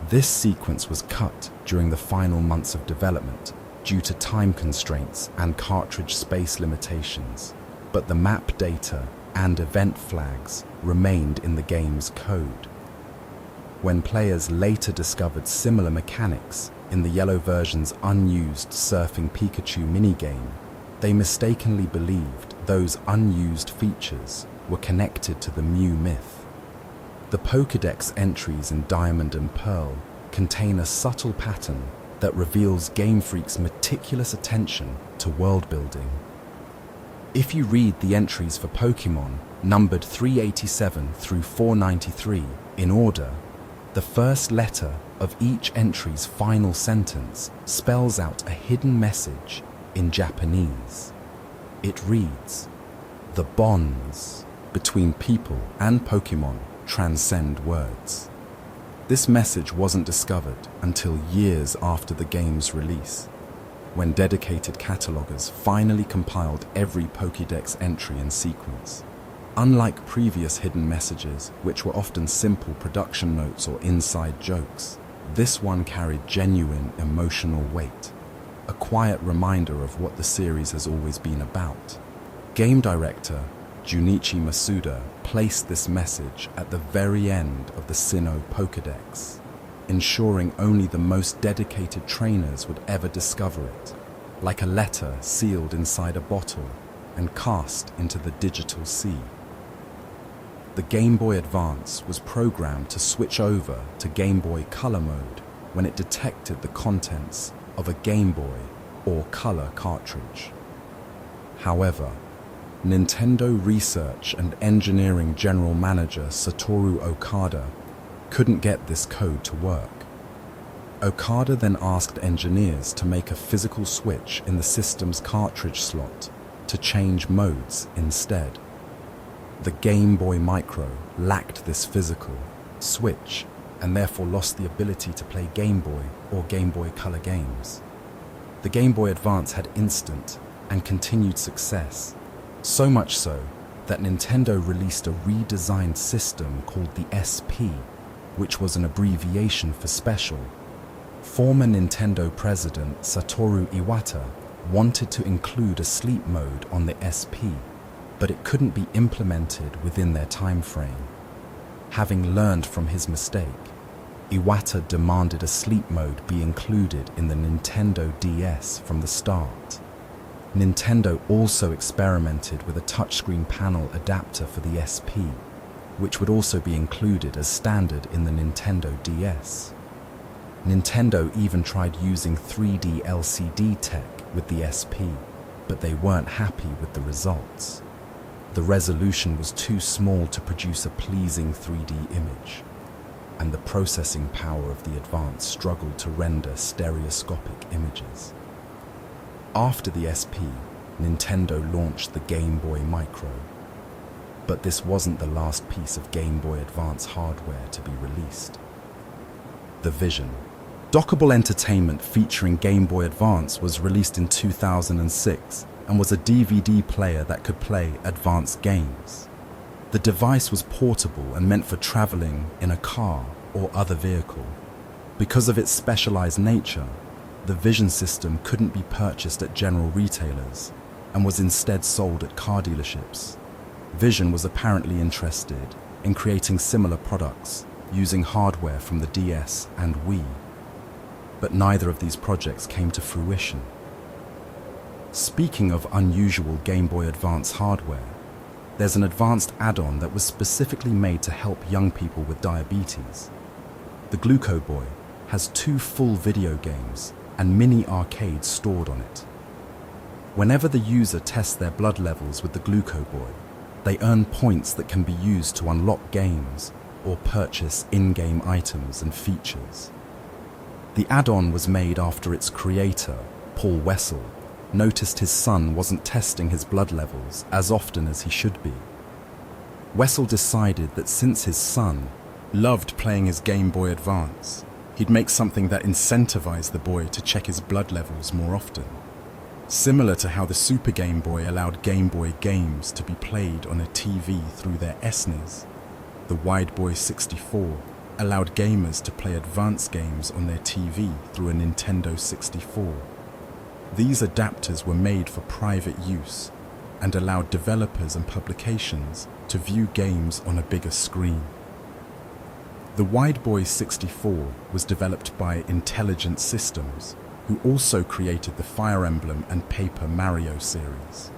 [SPEAKER 1] This sequence was cut during the final months of development due to time constraints and cartridge space limitations, but the map data and event flags remained in the game's code. When players later discovered similar mechanics in the yellow version's unused Surfing Pikachu minigame, they mistakenly believed those unused features were connected to the Mew myth. The Pokédex entries in Diamond and Pearl contain a subtle pattern that reveals Game Freak's meticulous attention to world building. If you read the entries for Pokémon numbered 387 through 493 in order, the first letter of each entry's final sentence spells out a hidden message in Japanese. It reads, "The bonds between people and Pokémon transcend words." This message wasn't discovered until years after the game's release, when dedicated catalogers finally compiled every Pokédex entry in sequence. Unlike previous hidden messages, which were often simple production notes or inside jokes, this one carried genuine emotional weight, a quiet reminder of what the series has always been about. Game director Junichi Masuda placed this message at the very end of the Sinnoh Pokédex, ensuring only the most dedicated trainers would ever discover it, like a letter sealed inside a bottle and cast into the digital sea. The Game Boy Advance was programmed to switch over to Game Boy Color mode when it detected the contents of a Game Boy or Color cartridge. However, Nintendo Research and Engineering General Manager Satoru Okada couldn't get this code to work. Okada then asked engineers to make a physical switch in the system's cartridge slot to change modes instead. The Game Boy Micro lacked this physical switch and therefore lost the ability to play Game Boy or Game Boy Color games. The Game Boy Advance had instant and continued success, so much so that Nintendo released a redesigned system called the SP, which was an abbreviation for Special. Former Nintendo president Satoru Iwata wanted to include a sleep mode on the SP, but it couldn't be implemented within their time frame. Having learned from his mistake, Iwata demanded a sleep mode be included in the Nintendo DS from the start. Nintendo also experimented with a touchscreen panel adapter for the SP, which would also be included as standard in the Nintendo DS. Nintendo even tried using 3D LCD tech with the SP, but they weren't happy with the results. The resolution was too small to produce a pleasing 3D image, and the processing power of the Advance struggled to render stereoscopic images. After the SP, Nintendo launched the Game Boy Micro. But this wasn't the last piece of Game Boy Advance hardware to be released. The Vision. Dockable entertainment featuring Game Boy Advance was released in 2006 and was a DVD player that could play advanced games. The device was portable and meant for traveling in a car or other vehicle. Because of its specialized nature, the Vision system couldn't be purchased at general retailers and was instead sold at car dealerships. Vision was apparently interested in creating similar products using hardware from the DS and Wii, but neither of these projects came to fruition. Speaking of unusual Game Boy Advance hardware, there's an advanced add-on that was specifically made to help young people with diabetes. The Gluco Boy has 2 full video games and mini arcades stored on it. Whenever the user tests their blood levels with the Gluco Boy, they earn points that can be used to unlock games or purchase in-game items and features. The add-on was made after its creator, Paul Wessel, noticed his son wasn't testing his blood levels as often as he should be. Wessel decided that since his son loved playing his Game Boy Advance, he'd make something that incentivized the boy to check his blood levels more often. Similar to how the Super Game Boy allowed Game Boy games to be played on a TV through their SNES, the Wide Boy 64 allowed gamers to play advanced games on their TV through a Nintendo 64. These adapters were made for private use and allowed developers and publications to view games on a bigger screen. The Wide Boy 64 was developed by Intelligent Systems, who also created the Fire Emblem and Paper Mario series.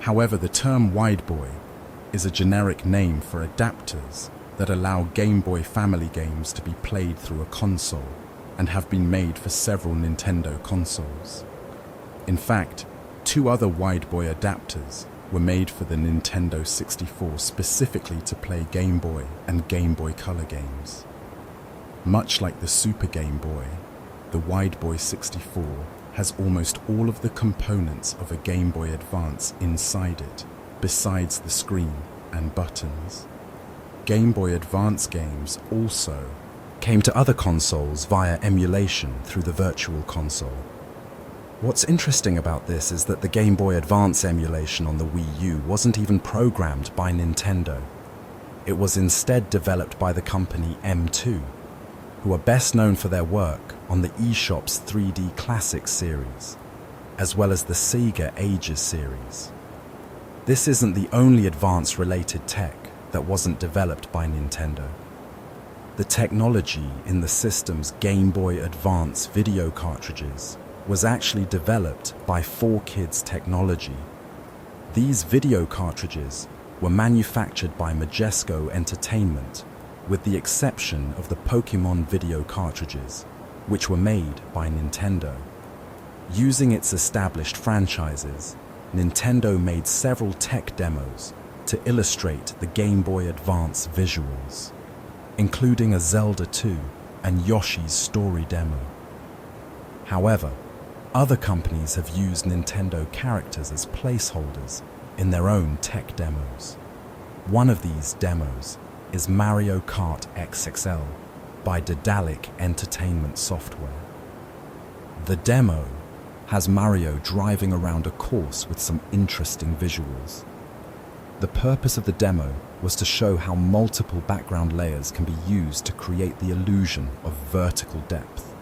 [SPEAKER 1] However, the term Wide Boy is a generic name for adapters that allow Game Boy family games to be played through a console and have been made for several Nintendo consoles. In fact, 2 other Wide Boy adapters were made for the Nintendo 64 specifically to play Game Boy and Game Boy Color games. Much like the Super Game Boy, the Wide Boy 64 has almost all of the components of a Game Boy Advance inside it, besides the screen and buttons. Game Boy Advance games also came to other consoles via emulation through the Virtual Console. What's interesting about this is that the Game Boy Advance emulation on the Wii U wasn't even programmed by Nintendo. It was instead developed by the company M2, who are best known for their work on the eShop's 3D Classics series, as well as the Sega Ages series. This isn't the only advance-related tech that wasn't developed by Nintendo. The technology in the system's Game Boy Advance video cartridges was actually developed by 4Kids Technology. These video cartridges were manufactured by Majesco Entertainment, with the exception of the Pokémon video cartridges, which were made by Nintendo. Using its established franchises, Nintendo made several tech demos to illustrate the Game Boy Advance visuals, including a Zelda 2 and Yoshi's Story demo. However, other companies have used Nintendo characters as placeholders in their own tech demos. One of these demos is Mario Kart XXL by Daedalic Entertainment Software. The demo has Mario driving around a course with some interesting visuals. The purpose of the demo was to show how multiple background layers can be used to create the illusion of vertical depth.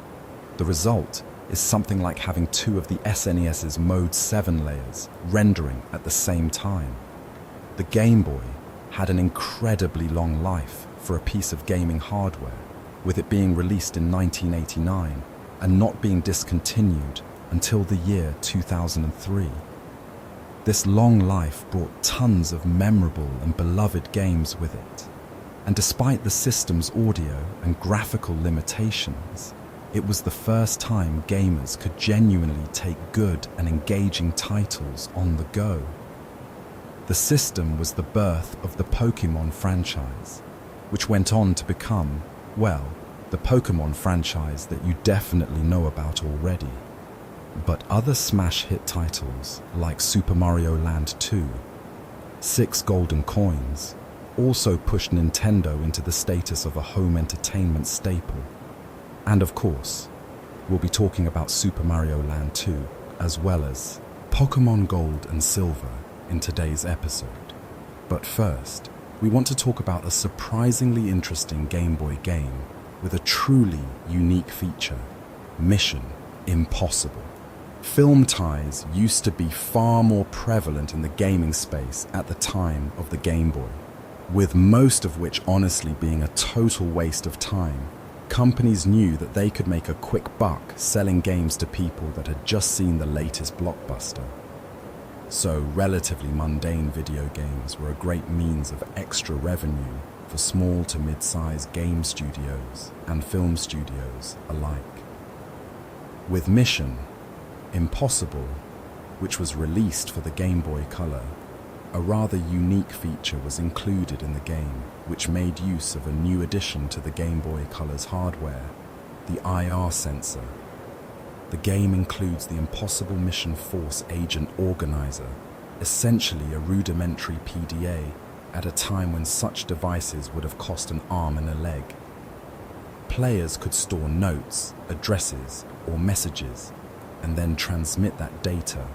[SPEAKER 1] The result is something like having two of the SNES's Mode 7 layers rendering at the same time. The Game Boy had an incredibly long life for a piece of gaming hardware, with it being released in 1989 and not being discontinued until the year 2003. This long life brought tons of memorable and beloved games with it, and despite the system's audio and graphical limitations, it was the first time gamers could genuinely take good and engaging titles on the go. The system was the birth of the Pokémon franchise, which went on to become, well, the Pokémon franchise that you definitely know about already. But other smash hit titles like Super Mario Land 2, 6 Golden Coins, also pushed Nintendo into the status of a home entertainment staple. And of course, we'll be talking about Super Mario Land 2 as well as Pokémon Gold and Silver in today's episode. But first, we want to talk about a surprisingly interesting Game Boy game with a truly unique feature: Mission Impossible. Film ties used to be far more prevalent in the gaming space at the time of the Game Boy, with most of which honestly being a total waste of time. Companies knew that they could make a quick buck selling games to people that had just seen the latest blockbuster. So relatively mundane video games were a great means of extra revenue for small to mid-sized game studios and film studios alike. With Mission Impossible, which was released for the Game Boy Color, a rather unique feature was included in the game, which made use of a new addition to the Game Boy Color's hardware, the IR sensor. The game includes the Impossible Mission Force Agent Organizer, essentially a rudimentary PDA at a time when such devices would have cost an arm and a leg. Players could store notes, addresses, or messages, and then transmit that data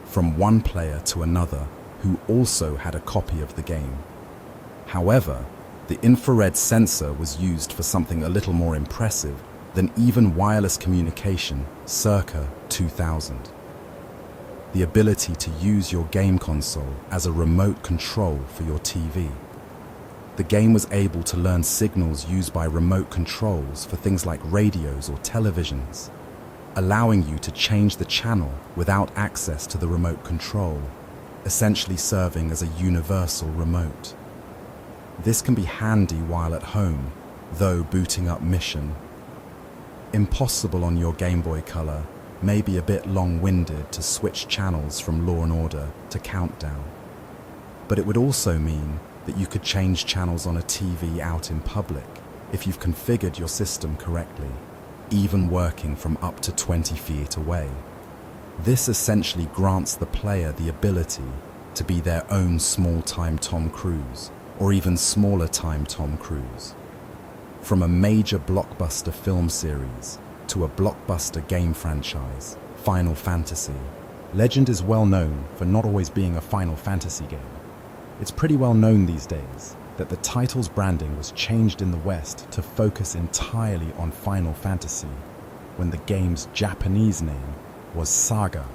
[SPEAKER 1] from one player to another who also had a copy of the game. However, the infrared sensor was used for something a little more impressive than even wireless communication circa 2000. The ability to use your game console as a remote control for your TV. The game was able to learn signals used by remote controls for things like radios or televisions, allowing you to change the channel without access to the remote control, essentially serving as a universal remote. This can be handy while at home, though booting up Mission Impossible on your Game Boy Color may be a bit long-winded to switch channels from Law and Order to Countdown. But it would also mean that you could change channels on a TV out in public if you've configured your system correctly, even working from up to 20 feet away. This essentially grants the player the ability to be their own small-time Tom Cruise, or even smaller-time Tom Cruise. From a major blockbuster film series to a blockbuster game franchise, Final Fantasy, Legend is well known for not always being a Final Fantasy game. It's pretty well known these days that the title's branding was changed in the West to focus entirely on Final Fantasy, when the game's Japanese name was Saga,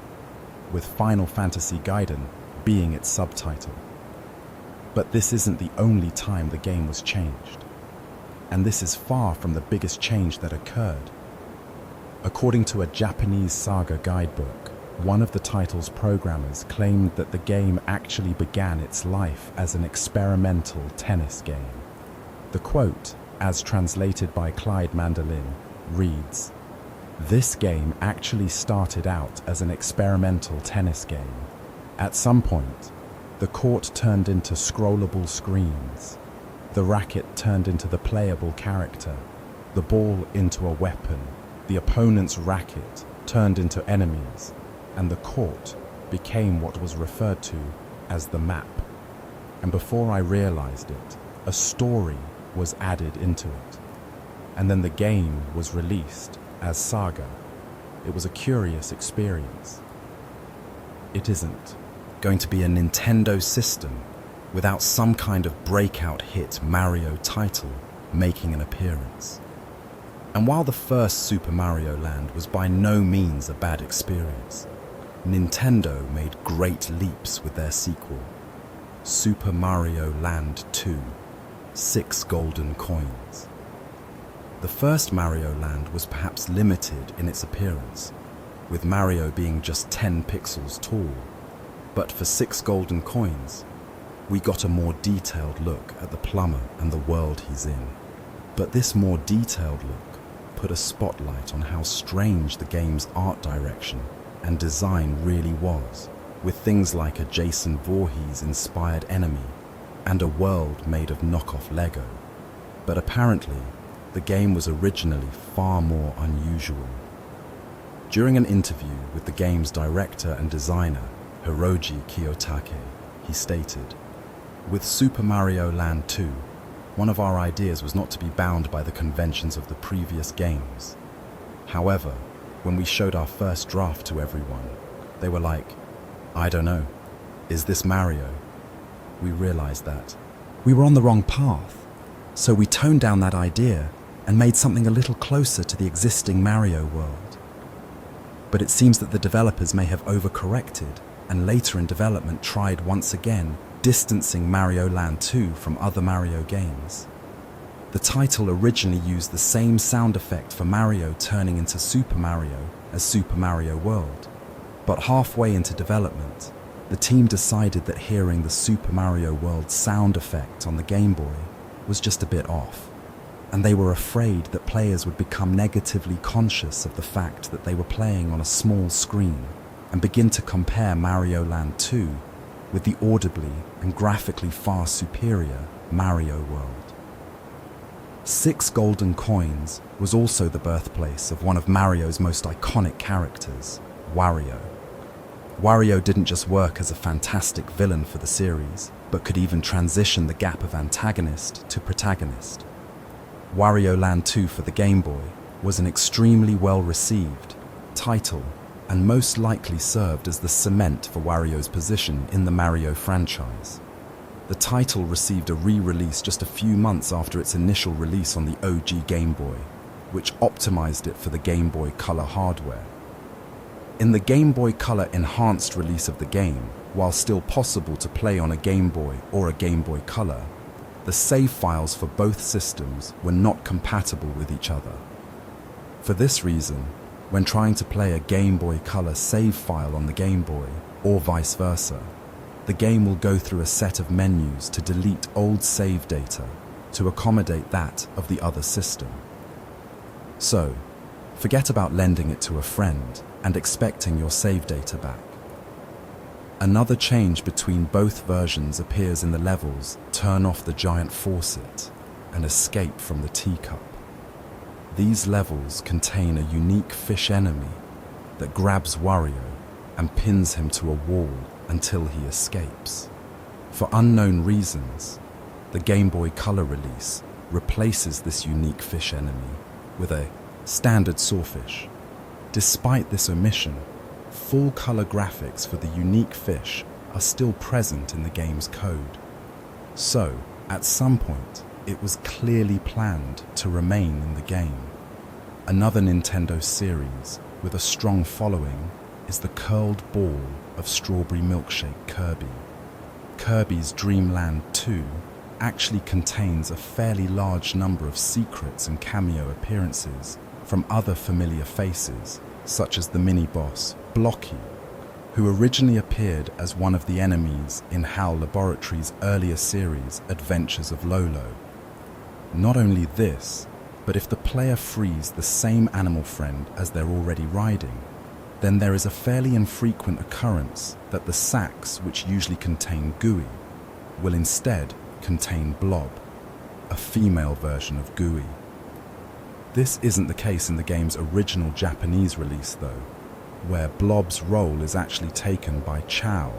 [SPEAKER 1] with Final Fantasy Gaiden being its subtitle. But this isn't the only time the game was changed. And this is far from the biggest change that occurred. According to a Japanese saga guidebook, one of the title's programmers claimed that the game actually began its life as an experimental tennis game. The quote, as translated by Clyde Mandolin, reads, "This game actually started out as an experimental tennis game. At some point, the court turned into scrollable screens. The racket turned into the playable character, the ball into a weapon, the opponent's racket turned into enemies, and the court became what was referred to as the map. And before I realized it, a story was added into it. And then the game was released as Saga. It was a curious experience." It isn't going to be a Nintendo system without some kind of breakout hit Mario title making an appearance. And while the first Super Mario Land was by no means a bad experience, Nintendo made great leaps with their sequel, Super Mario Land 2, 6 Golden Coins. The first Mario Land was perhaps limited in its appearance, with Mario being just 10 pixels tall, but for 6 Golden Coins, we got a more detailed look at the plumber and the world he's in. But this more detailed look put a spotlight on how strange the game's art direction and design really was, with things like a Jason Voorhees-inspired enemy and a world made of knockoff Lego. But apparently, the game was originally far more unusual. During an interview with the game's director and designer, Hiroji Kiyotake, he stated, "With Super Mario Land 2, one of our ideas was not to be bound by the conventions of the previous games. However, when we showed our first draft to everyone, they were like, 'I don't know, is this Mario?' We realized that we were on the wrong path, so we toned down that idea and made something a little closer to the existing Mario world. But it seems that the developers may have overcorrected and later in development tried once again distancing Mario Land 2 from other Mario games. The title originally used the same sound effect for Mario turning into Super Mario as Super Mario World, but halfway into development, the team decided that hearing the Super Mario World sound effect on the Game Boy was just a bit off, and they were afraid that players would become negatively conscious of the fact that they were playing on a small screen and begin to compare Mario Land 2 with the audibly and graphically far superior Mario World. 6 Golden Coins was also the birthplace of one of Mario's most iconic characters, Wario. Wario didn't just work as a fantastic villain for the series, but could even transition the gap of antagonist to protagonist. Wario Land 2 for the Game Boy was an extremely well-received title and most likely served as the cement for Wario's position in the Mario franchise. The title received a re-release just a few months after its initial release on the OG Game Boy, which optimized it for the Game Boy Color hardware. In the Game Boy Color enhanced release of the game, while still possible to play on a Game Boy or a Game Boy Color, the save files for both systems were not compatible with each other. For this reason, when trying to play a Game Boy Color save file on the Game Boy, or vice versa, the game will go through a set of menus to delete old save data to accommodate that of the other system. So, forget about lending it to a friend and expecting your save data back. Another change between both versions appears in the levels Turn Off the Giant Faucet and Escape from the Teacup. These levels contain a unique fish enemy that grabs Wario and pins him to a wall until he escapes. For unknown reasons, the Game Boy Color release replaces this unique fish enemy with a standard sawfish. Despite this omission, full color graphics for the unique fish are still present in the game's code. So, at some point, it was clearly planned to remain in the game. Another Nintendo series with a strong following is the curled ball of strawberry milkshake Kirby. Kirby's Dream Land 2 actually contains a fairly large number of secrets and cameo appearances from other familiar faces, such as the mini-boss, Blocky, who originally appeared as one of the enemies in HAL Laboratories' earlier series, Adventures of Lolo. Not only this, but if the player frees the same animal friend as they're already riding, then there is a fairly infrequent occurrence that the sacks, which usually contain Gooey, will instead contain Blob, a female version of Gooey. This isn't the case in the game's original Japanese release though, where Blob's role is actually taken by Chao,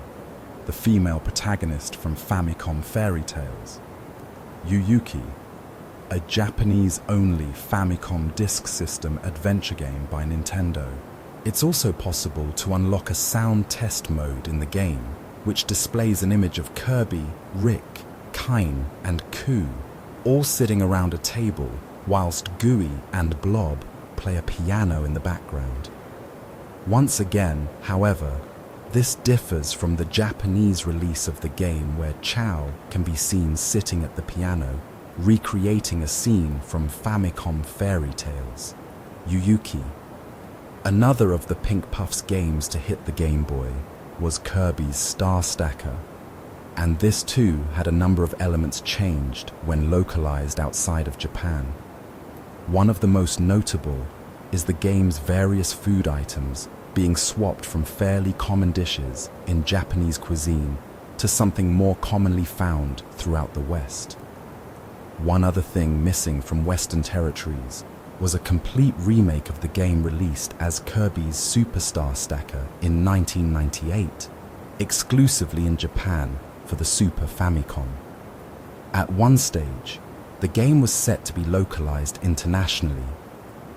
[SPEAKER 1] the female protagonist from Famicom Fairy Tales. Yuyuki, a Japanese-only Famicom Disk System adventure game by Nintendo. It's also possible to unlock a sound test mode in the game, which displays an image of Kirby, Rick, Kine, and Koo, all sitting around a table, whilst Gooey and Blob play a piano in the background. Once again, however, this differs from the Japanese release of the game where Chao can be seen sitting at the piano, recreating a scene from Famicom Fairy Tales. Yuyuki. Another of the Pink Puff's games to hit the Game Boy was Kirby's Star Stacker, and this too had a number of elements changed when localized outside of Japan. One of the most notable is the game's various food items being swapped from fairly common dishes in Japanese cuisine to something more commonly found throughout the West. One other thing missing from Western territories was a complete remake of the game released as Kirby's Superstar Stacker in 1998, exclusively in Japan for the Super Famicom. At one stage, the game was set to be localized internationally,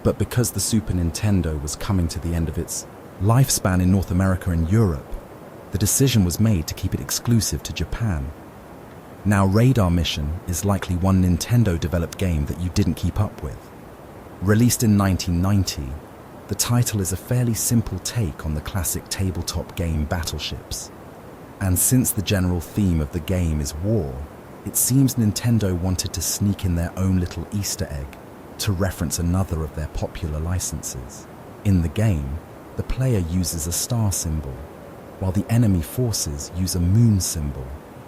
[SPEAKER 1] but because the Super Nintendo was coming to the end of its lifespan in North America and Europe, the decision was made to keep it exclusive to Japan. Now, Radar Mission is likely one Nintendo-developed game that you didn't keep up with. Released in 1990, the title is a fairly simple take on the classic tabletop game Battleships. And since the general theme of the game is war, it seems Nintendo wanted to sneak in their own little Easter egg to reference another of their popular licenses. In the game, the player uses a star symbol, while the enemy forces use a moon symbol,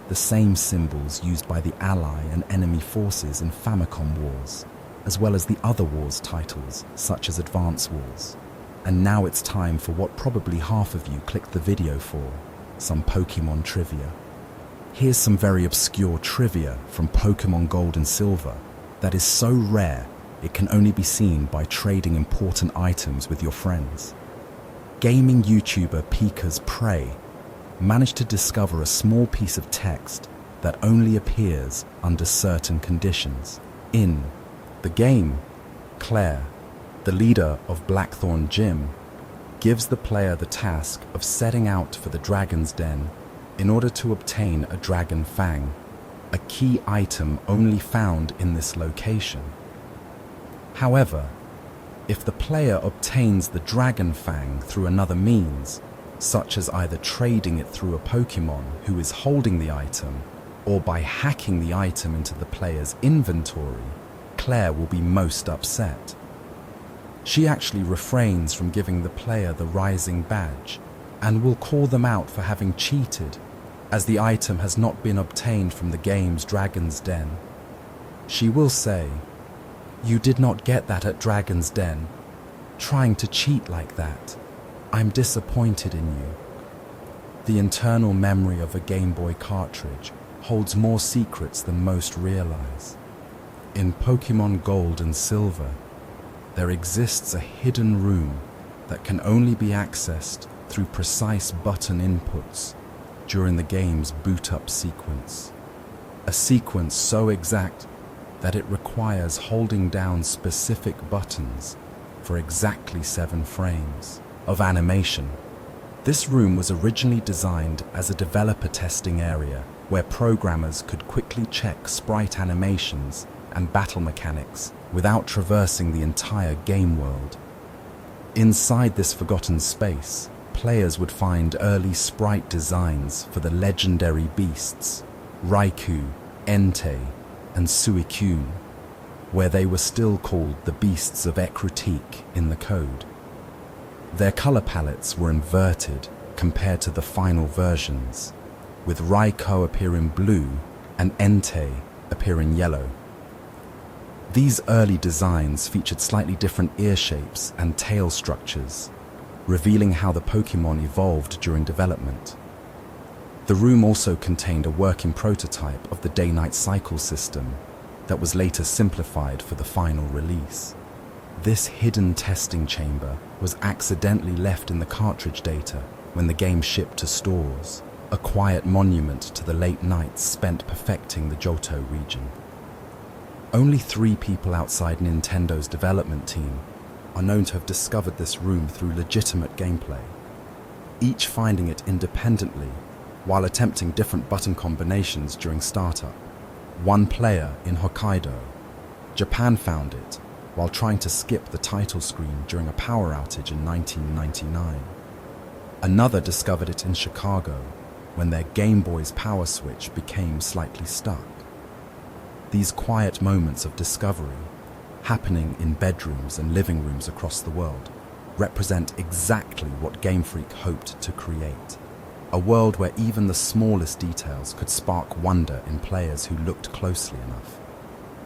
[SPEAKER 1] the same symbols used by the Ally and enemy forces in Famicom Wars, as well as the other Wars titles, such as Advance Wars. And now it's time for what probably half of you clicked the video for, some Pokémon trivia. Here's some very obscure trivia from Pokémon Gold and Silver that is so rare it can only be seen by trading important items with your friends. Gaming YouTuber Pika's Prey managed to discover a small piece of text that only appears under certain conditions. In the game, Claire, the leader of Blackthorn Gym, gives the player the task of setting out for the Dragon's Den in order to obtain a Dragon Fang, a key item only found in this location. However, if the player obtains the Dragon Fang through another means, such as either trading it through a Pokémon who is holding the item, or by hacking the item into the player's inventory, Claire will be most upset. She actually refrains from giving the player the Rising Badge and will call them out for having cheated, as the item has not been obtained from the game's Dragon's Den. She will say, "You did not get that at Dragon's Den. Trying to cheat like that. I'm disappointed in you." The internal memory of a Game Boy cartridge holds more secrets than most realize. In Pokémon Gold and Silver, there exists a hidden room that can only be accessed through precise button inputs during the game's boot-up sequence. A sequence so exact that it requires holding down specific buttons for exactly 7 frames of animation. This room was originally designed as a developer testing area where programmers could quickly check sprite animations and battle mechanics without traversing the entire game world. Inside this forgotten space, players would find early sprite designs for the legendary beasts, Raikou, Entei, and Suicune, where they were still called the Beasts of Ekritique in the code. Their color palettes were inverted compared to the final versions, with Raikou appearing blue and Entei appearing yellow. These early designs featured slightly different ear shapes and tail structures, revealing how the Pokémon evolved during development. The room also contained a working prototype of the day-night cycle system that was later simplified for the final release. This hidden testing chamber was accidentally left in the cartridge data when the game shipped to stores, a quiet monument to the late nights spent perfecting the Johto region. Only 3 people outside Nintendo's development team are known to have discovered this room through legitimate gameplay, each finding it independently while attempting different button combinations during startup. One player in Hokkaido, Japan, found it while trying to skip the title screen during a power outage in 1999. Another discovered it in Chicago when their Game Boy's power switch became slightly stuck. These quiet moments of discovery, happening in bedrooms and living rooms across the world, represent exactly what Game Freak hoped to create. A world where even the smallest details could spark wonder in players who looked closely enough.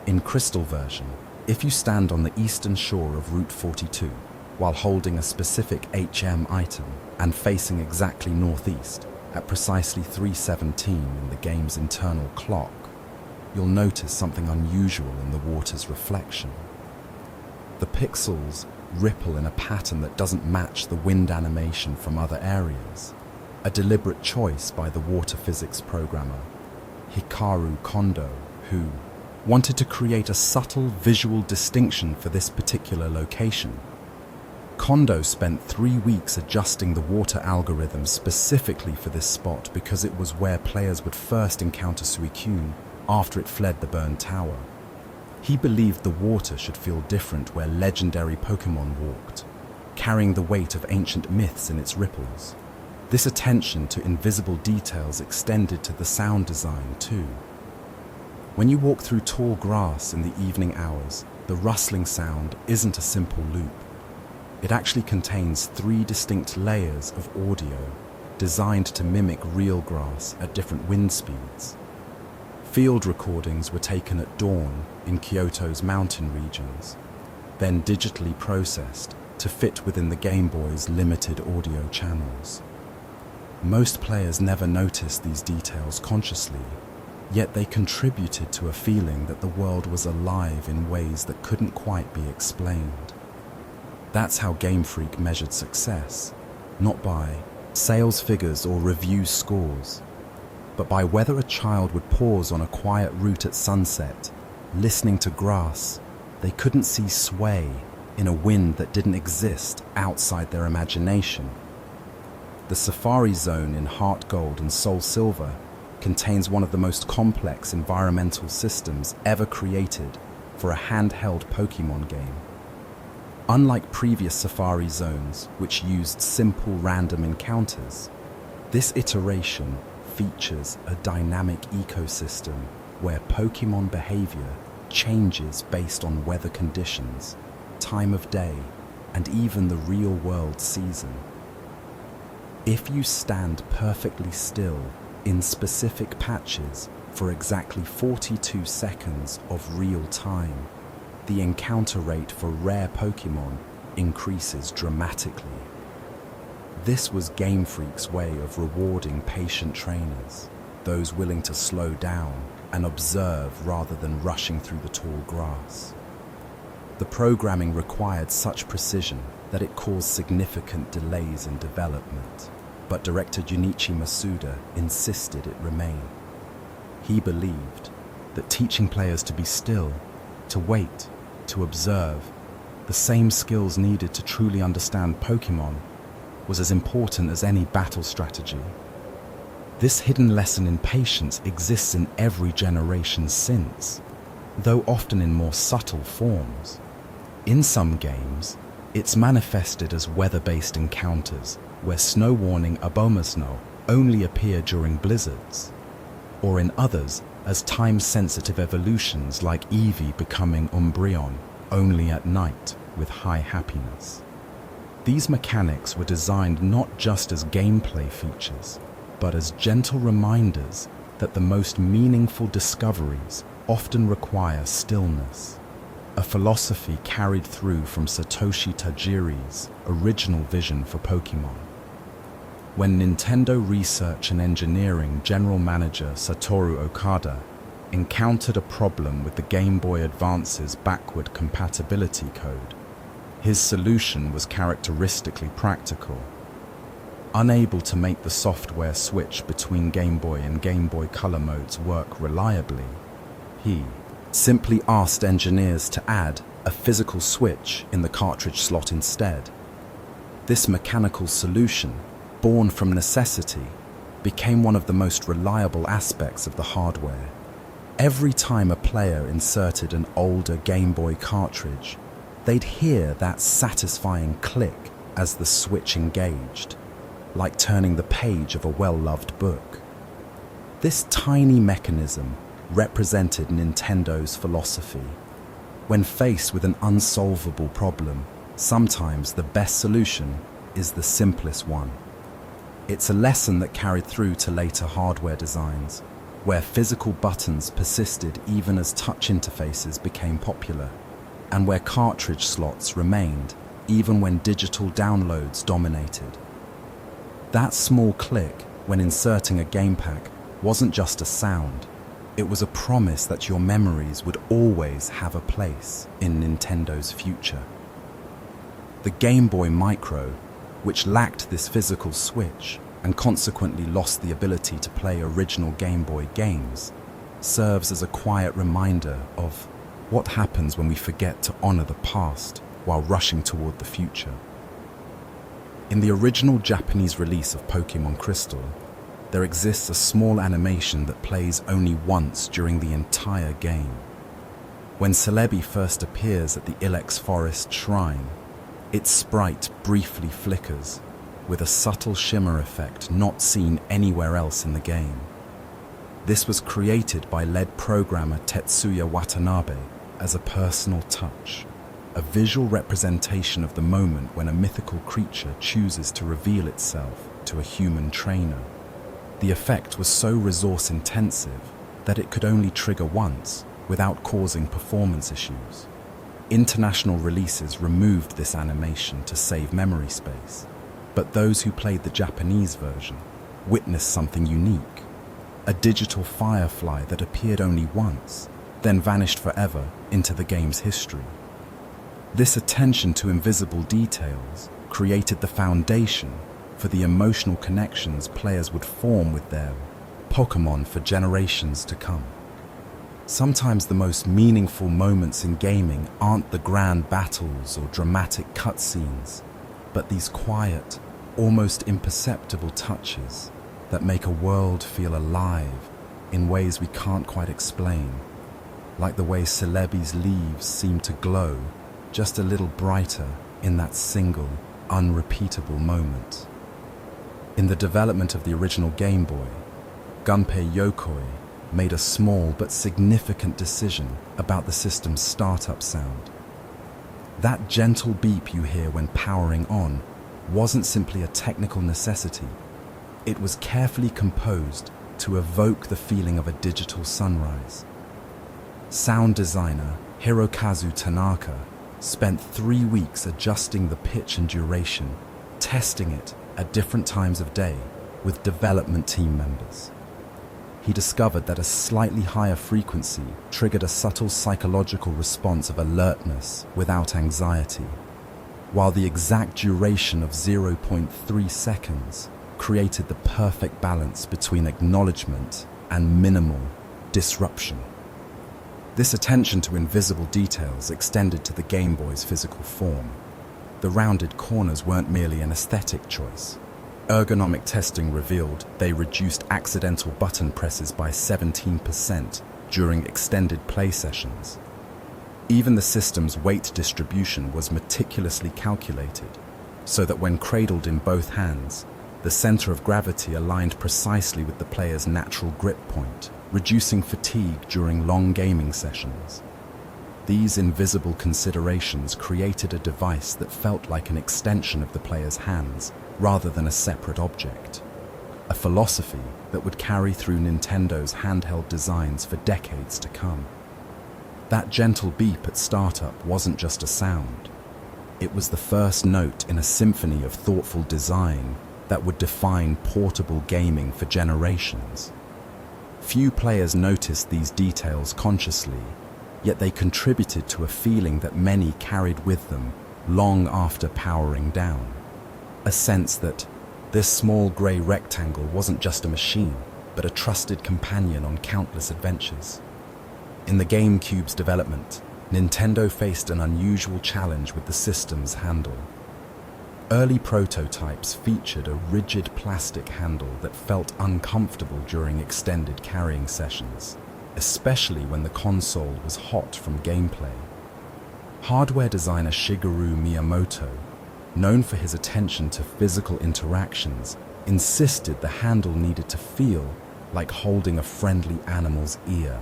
[SPEAKER 1] In Crystal version, if you stand on the eastern shore of Route 42 while holding a specific HM item and facing exactly northeast at precisely 3:17 in the game's internal clock, you'll notice something unusual in the water's reflection. The pixels ripple in a pattern that doesn't match the wind animation from other areas, a deliberate choice by the water physics programmer, Hikaru Kondo, who wanted to create a subtle visual distinction for this particular location. Kondo spent 3 weeks adjusting the water algorithm specifically for this spot because it was where players would first encounter Suicune after it fled the burned tower. He believed the water should feel different where legendary Pokémon walked, carrying the weight of ancient myths in its ripples. This attention to invisible details extended to the sound design too. When you walk through tall grass in the evening hours, the rustling sound isn't a simple loop. It actually contains 3 distinct layers of audio designed to mimic real grass at different wind speeds. Field recordings were taken at dawn in Kyoto's mountain regions, then digitally processed to fit within the Game Boy's limited audio channels. Most players never noticed these details consciously, yet they contributed to a feeling that the world was alive in ways that couldn't quite be explained. That's how Game Freak measured success, not by sales figures or review scores, but by whether a child would pause on a quiet route at sunset, listening to grass they couldn't see sway in a wind that didn't exist outside their imagination. The Safari Zone in Heart Gold and Soul Silver contains one of the most complex environmental systems ever created for a handheld Pokémon game. Unlike previous Safari Zones, which used simple random encounters, this iteration features a dynamic ecosystem where Pokémon behavior changes based on weather conditions, time of day, and even the real-world season. If you stand perfectly still in specific patches for exactly 42 seconds of real time, the encounter rate for rare Pokémon increases dramatically. This was Game Freak's way of rewarding patient trainers, those willing to slow down and observe rather than rushing through the tall grass. The programming required such precision that it caused significant delays in development, but director Junichi Masuda insisted it remain. He believed that teaching players to be still, to wait, to observe, the same skills needed to truly understand Pokémon, was as important as any battle strategy. This hidden lesson in patience exists in every generation since, though often in more subtle forms. In some games, It's manifested as weather-based encounters, where snow warning abomasnow only appear during blizzards, or in others as time-sensitive evolutions like Eevee becoming Umbreon only at night with high happiness. These mechanics were designed not just as gameplay features, but as gentle reminders that the most meaningful discoveries often require stillness, a philosophy carried through from Satoshi Tajiri's original vision for Pokémon. When Nintendo Research and Engineering General Manager Satoru Okada encountered a problem with the Game Boy Advance's backward compatibility code, his solution was characteristically practical. Unable to make the software switch between Game Boy and Game Boy Color modes work reliably, he simply asked engineers to add a physical switch in the cartridge slot instead. This mechanical solution, born from necessity, became one of the most reliable aspects of the hardware. Every time a player inserted an older Game Boy cartridge, they'd hear that satisfying click as the switch engaged, like turning the page of a well-loved book. This tiny mechanism represented Nintendo's philosophy. When faced with an unsolvable problem, sometimes the best solution is the simplest one. It's a lesson that carried through to later hardware designs, where physical buttons persisted even as touch interfaces became popular, and where cartridge slots remained even when digital downloads dominated. That small click when inserting a game pack wasn't just a sound, it was a promise that your memories would always have a place in Nintendo's future. The Game Boy Micro, which lacked this physical switch and consequently lost the ability to play original Game Boy games, serves as a quiet reminder of what happens when we forget to honor the past while rushing toward the future. In the original Japanese release of Pokémon Crystal, there exists a small animation that plays only once during the entire game. When Celebi first appears at the Ilex Forest Shrine, its sprite briefly flickers, with a subtle shimmer effect not seen anywhere else in the game. This was created by lead programmer Tetsuya Watanabe as a personal touch, a visual representation of the moment when a mythical creature chooses to reveal itself to a human trainer. The effect was so resource-intensive that it could only trigger once without causing performance issues. International releases removed this animation to save memory space, but those who played the Japanese version witnessed something unique, a digital firefly that appeared only once, then vanished forever into the game's history. This attention to invisible details created the foundation for the emotional connections players would form with their Pokémon for generations to come. Sometimes the most meaningful moments in gaming aren't the grand battles or dramatic cutscenes, but these quiet, almost imperceptible touches that make a world feel alive in ways we can't quite explain, like the way Celebi's leaves seem to glow just a little brighter in that single, unrepeatable moment. In the development of the original Game Boy, Gunpei Yokoi made a small but significant decision about the system's startup sound. That gentle beep you hear when powering on wasn't simply a technical necessity. It was carefully composed to evoke the feeling of a digital sunrise. Sound designer Hirokazu Tanaka spent 3 weeks adjusting the pitch and duration, testing it at different times of day with development team members. He discovered that a slightly higher frequency triggered a subtle psychological response of alertness without anxiety, while the exact duration of 0.3 seconds created the perfect balance between acknowledgement and minimal disruption. This attention to invisible details extended to the Game Boy's physical form. The rounded corners weren't merely an aesthetic choice. Ergonomic testing revealed they reduced accidental button presses by 17% during extended play sessions. Even the system's weight distribution was meticulously calculated, so that when cradled in both hands, the center of gravity aligned precisely with the player's natural grip point, reducing fatigue during long gaming sessions. These invisible considerations created a device that felt like an extension of the player's hands rather than a separate object. A philosophy that would carry through Nintendo's handheld designs for decades to come. That gentle beep at startup wasn't just a sound. It was the first note in a symphony of thoughtful design that would define portable gaming for generations. Few players noticed these details consciously, yet they contributed to a feeling that many carried with them long after powering down. A sense that this small grey rectangle wasn't just a machine, but a trusted companion on countless adventures. In the GameCube's development, Nintendo faced an unusual challenge with the system's handle. Early prototypes featured a rigid plastic handle that felt uncomfortable during extended carrying sessions, especially when the console was hot from gameplay. Hardware designer Shigeru Miyamoto, known for his attention to physical interactions, insisted the handle needed to feel like holding a friendly animal's ear.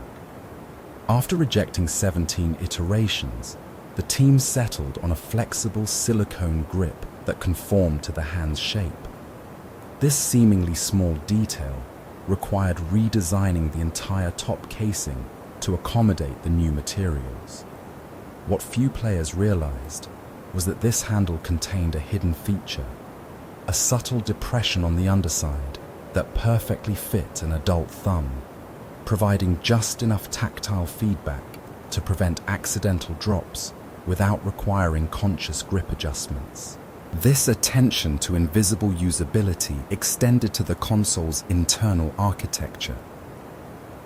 [SPEAKER 1] After rejecting 17 iterations, the team settled on a flexible silicone grip that conformed to the hand's shape. This seemingly small detail required redesigning the entire top casing to accommodate the new materials. What few players realized was that this handle contained a hidden feature, a subtle depression on the underside that perfectly fit an adult thumb, providing just enough tactile feedback to prevent accidental drops without requiring conscious grip adjustments. This attention to invisible usability extended to the console's internal architecture.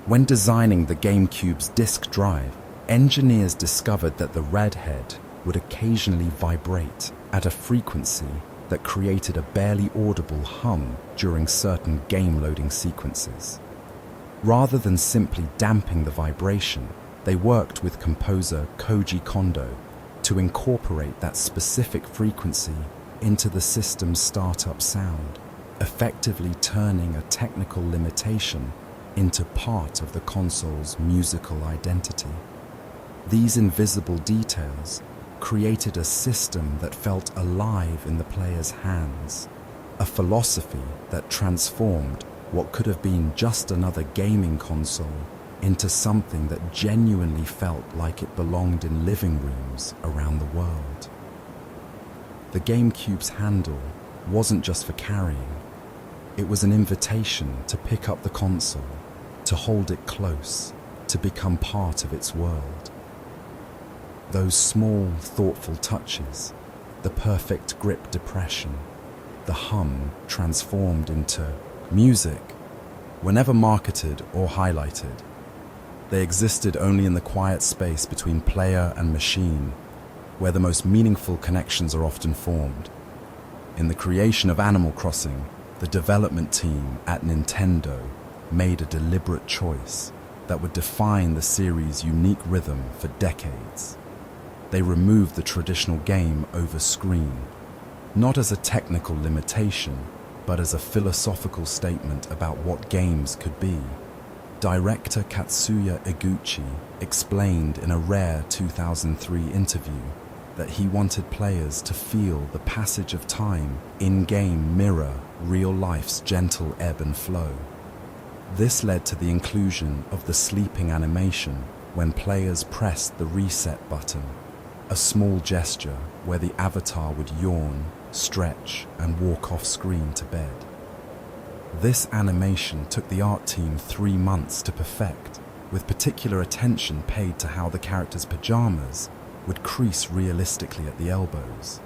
[SPEAKER 1] When designing the GameCube's disk drive, engineers discovered that the red head would occasionally vibrate at a frequency that created a barely audible hum during certain game loading sequences. Rather than simply damping the vibration, they worked with composer Koji Kondo to incorporate that specific frequency into the system's startup sound, effectively turning a technical limitation into part of the console's musical identity. These invisible details created a system that felt alive in the player's hands, a philosophy that transformed what could have been just another gaming console into something that genuinely felt like it belonged in living rooms around the world. The GameCube's handle wasn't just for carrying. It was an invitation to pick up the console, to hold it close, to become part of its world. Those small, thoughtful touches, the perfect grip depression, the hum transformed into music, were never marketed or highlighted. They existed only in the quiet space between player and machine, where the most meaningful connections are often formed. In the creation of Animal Crossing, the development team at Nintendo made a deliberate choice that would define the series' unique rhythm for decades. They removed the traditional game over screen, not as a technical limitation, but as a philosophical statement about what games could be. Director Katsuya Eguchi explained in a rare 2003 interview that he wanted players to feel the passage of time in-game mirror real life's gentle ebb and flow. This led to the inclusion of the sleeping animation when players pressed the reset button, a small gesture where the avatar would yawn, stretch, and walk off screen to bed. This animation took the art team 3 months to perfect, with particular attention paid to how the character's pajamas would crease realistically at the elbows.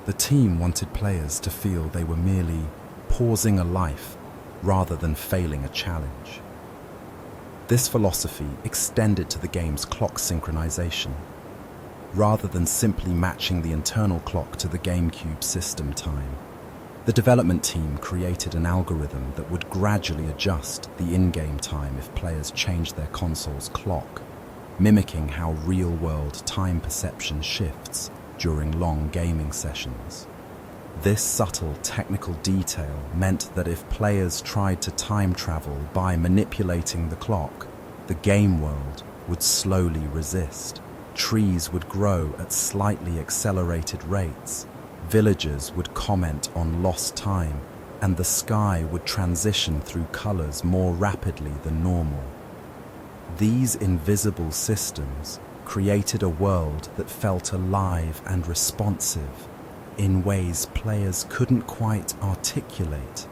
[SPEAKER 1] The team wanted players to feel they were merely pausing a life rather than failing a challenge. This philosophy extended to the game's clock synchronization. Rather than simply matching the internal clock to the GameCube system time, the development team created an algorithm that would gradually adjust the in-game time if players changed their console's clock. mimicking how real-world time perception shifts during long gaming sessions. This subtle technical detail meant that if players tried to time travel by manipulating the clock, the game world would slowly resist. Trees would grow at slightly accelerated rates, villagers would comment on lost time, and the sky would transition through colors more rapidly than normal. These invisible systems created a world that felt alive and responsive in ways players couldn't quite articulate,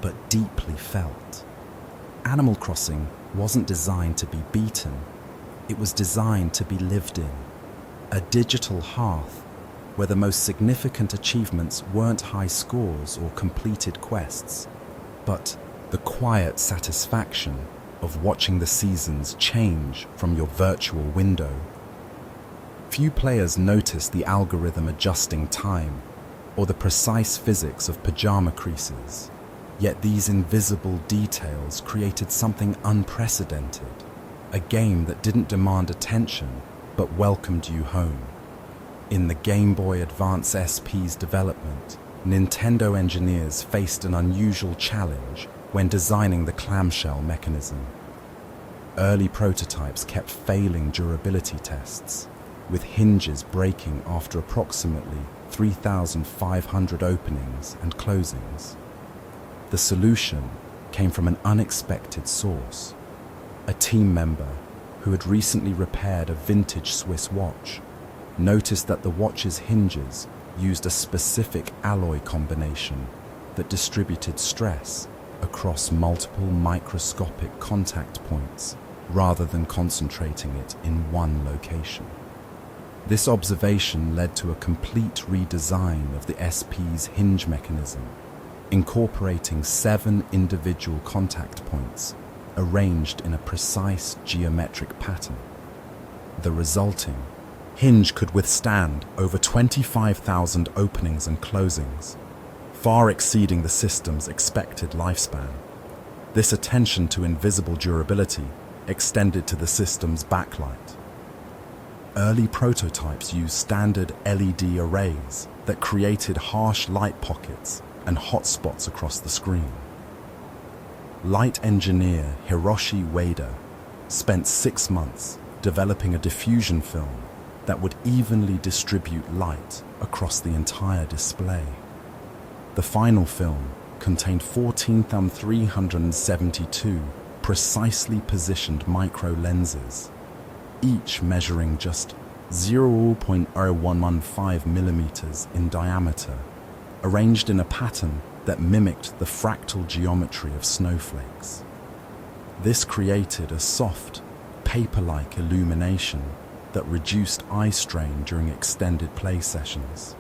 [SPEAKER 1] but deeply felt. Animal Crossing wasn't designed to be beaten, it was designed to be lived in. A digital hearth where the most significant achievements weren't high scores or completed quests, but the quiet satisfaction of watching the seasons change from your virtual window. Few players notice the algorithm adjusting time or the precise physics of pajama creases, yet these invisible details created something unprecedented, a game that didn't demand attention but welcomed you home. In the Game Boy Advance SP's development, Nintendo engineers faced an unusual challenge when designing the clamshell mechanism. Early prototypes kept failing durability tests, with hinges breaking after approximately 3,500 openings and closings. The solution came from an unexpected source. A team member who had recently repaired a vintage Swiss watch noticed that the watch's hinges used a specific alloy combination that distributed stress across multiple microscopic contact points rather than concentrating it in one location. This observation led to a complete redesign of the SP's hinge mechanism, incorporating 7 individual contact points arranged in a precise geometric pattern. The resulting hinge could withstand over 25,000 openings and closings, far exceeding the system's expected lifespan. This attention to invisible durability extended to the system's backlight. Early prototypes used standard LED arrays that created harsh light pockets and hotspots across the screen. Light engineer Hiroshi Ueda spent 6 months developing a diffusion film that would evenly distribute light across the entire display. The final film contained 14,372 precisely positioned micro lenses, each measuring just 0.0115 millimeters in diameter, arranged in a pattern that mimicked the fractal geometry of snowflakes. This created a soft, paper-like illumination that reduced eye strain during extended play sessions.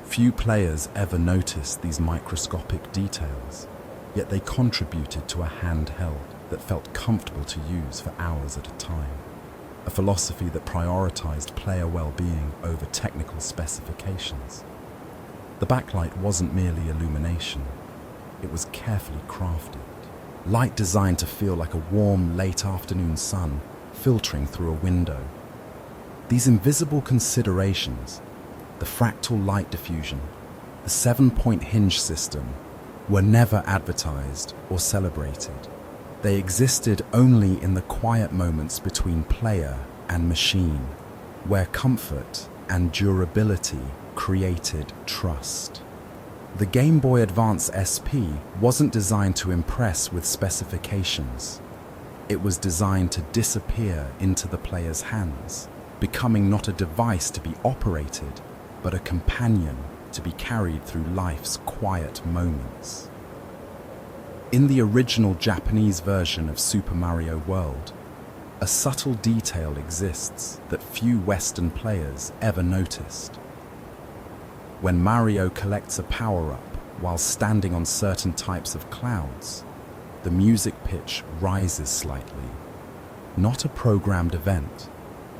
[SPEAKER 1] Few players ever noticed these microscopic details, yet they contributed to a handheld that felt comfortable to use for hours at a time, a philosophy that prioritized player well-being over technical specifications. The backlight wasn't merely illumination, it was carefully crafted. Light designed to feel like a warm, late afternoon sun filtering through a window. These invisible considerations, the fractal light diffusion, the 7-point hinge system, were never advertised or celebrated. They existed only in the quiet moments between player and machine, where comfort and durability created trust. The Game Boy Advance SP wasn't designed to impress with specifications. It was designed to disappear into the player's hands, becoming not a device to be operated, but a companion to be carried through life's quiet moments. In the original Japanese version of Super Mario World, a subtle detail exists that few Western players ever noticed. When Mario collects a power-up while standing on certain types of clouds, the music pitch rises slightly. Not a programmed event,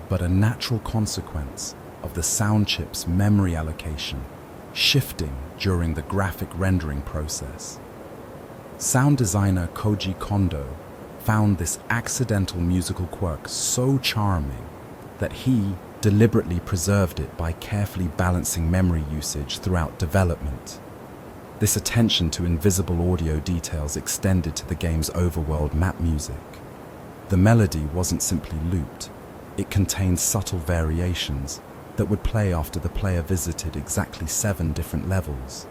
[SPEAKER 1] but a natural consequence of the sound chip's memory allocation shifting during the graphic rendering process. Sound designer Koji Kondo found this accidental musical quirk so charming that he deliberately preserved it by carefully balancing memory usage throughout development. This attention to invisible audio details extended to the game's overworld map music. The melody wasn't simply looped, it contained subtle variations that would play after the player visited exactly 7 different levels,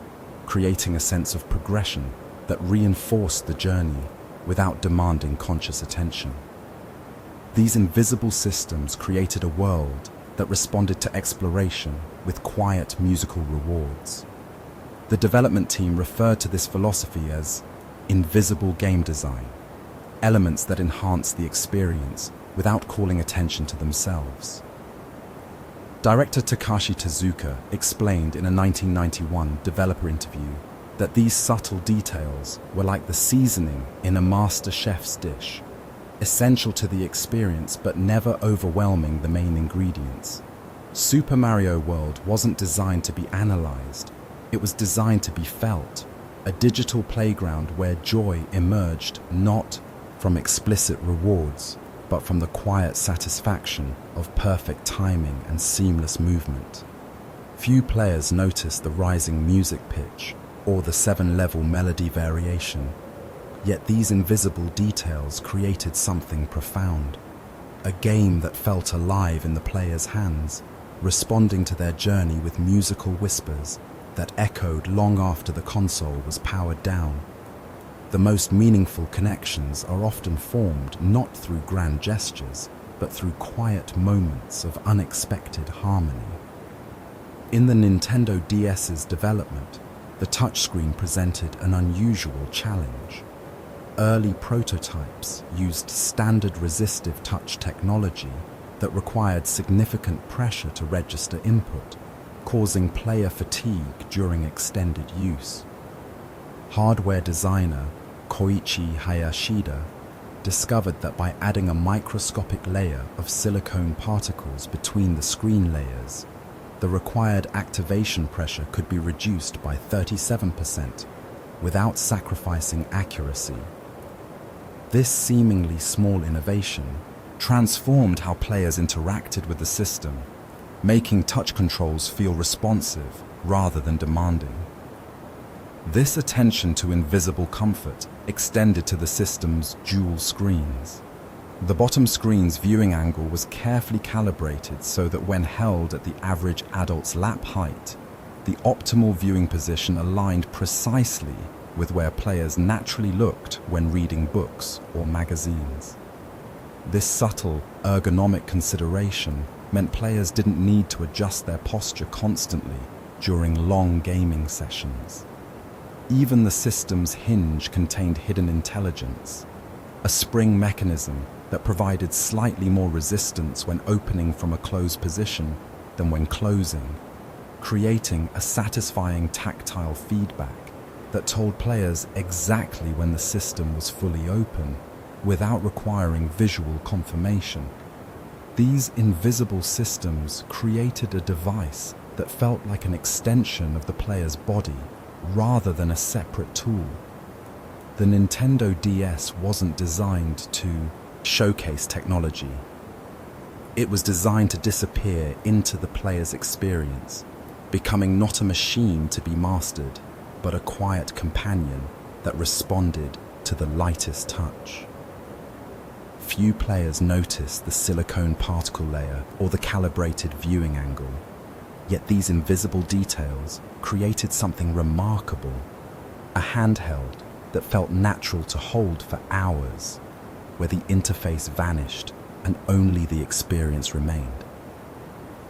[SPEAKER 1] creating a sense of progression that reinforced the journey without demanding conscious attention. These invisible systems created a world that responded to exploration with quiet musical rewards. The development team referred to this philosophy as invisible game design, elements that enhance the experience without calling attention to themselves. Director Takashi Tezuka explained in a 1991 developer interview that these subtle details were like the seasoning in a master chef's dish, essential to the experience but never overwhelming the main ingredients. Super Mario World wasn't designed to be analyzed, it was designed to be felt, a digital playground where joy emerged not from explicit rewards, but from the quiet satisfaction of perfect timing and seamless movement. Few players noticed the rising music pitch or the 7-level melody variation, yet these invisible details created something profound. A game that felt alive in the player's hands, responding to their journey with musical whispers that echoed long after the console was powered down. The most meaningful connections are often formed not through grand gestures, but through quiet moments of unexpected harmony. In the Nintendo DS's development, the touchscreen presented an unusual challenge. Early prototypes used standard resistive touch technology that required significant pressure to register input, causing player fatigue during extended use. Hardware designer Koichi Hayashida discovered that by adding a microscopic layer of silicone particles between the screen layers, the required activation pressure could be reduced by 37% without sacrificing accuracy. This seemingly small innovation transformed how players interacted with the system, making touch controls feel responsive rather than demanding. This attention to invisible comfort extended to the system's dual screens. The bottom screen's viewing angle was carefully calibrated so that when held at the average adult's lap height, the optimal viewing position aligned precisely with where players naturally looked when reading books or magazines. This subtle, ergonomic consideration meant players didn't need to adjust their posture constantly during long gaming sessions. Even the system's hinge contained hidden intelligence, a spring mechanism that provided slightly more resistance when opening from a closed position than when closing, creating a satisfying tactile feedback that told players exactly when the system was fully open without requiring visual confirmation. These invisible systems created a device that felt like an extension of the player's body rather than a separate tool. The Nintendo DS wasn't designed to showcase technology. It was designed to disappear into the player's experience, becoming not a machine to be mastered, but a quiet companion that responded to the lightest touch. Few players noticed the silicone particle layer or the calibrated viewing angle, yet these invisible details created something remarkable, a handheld that felt natural to hold for hours, where the interface vanished and only the experience remained.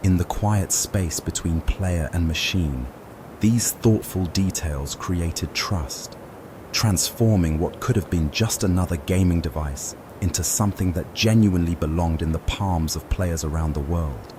[SPEAKER 1] In the quiet space between player and machine, these thoughtful details created trust, transforming what could have been just another gaming device into something that genuinely belonged in the palms of players around the world.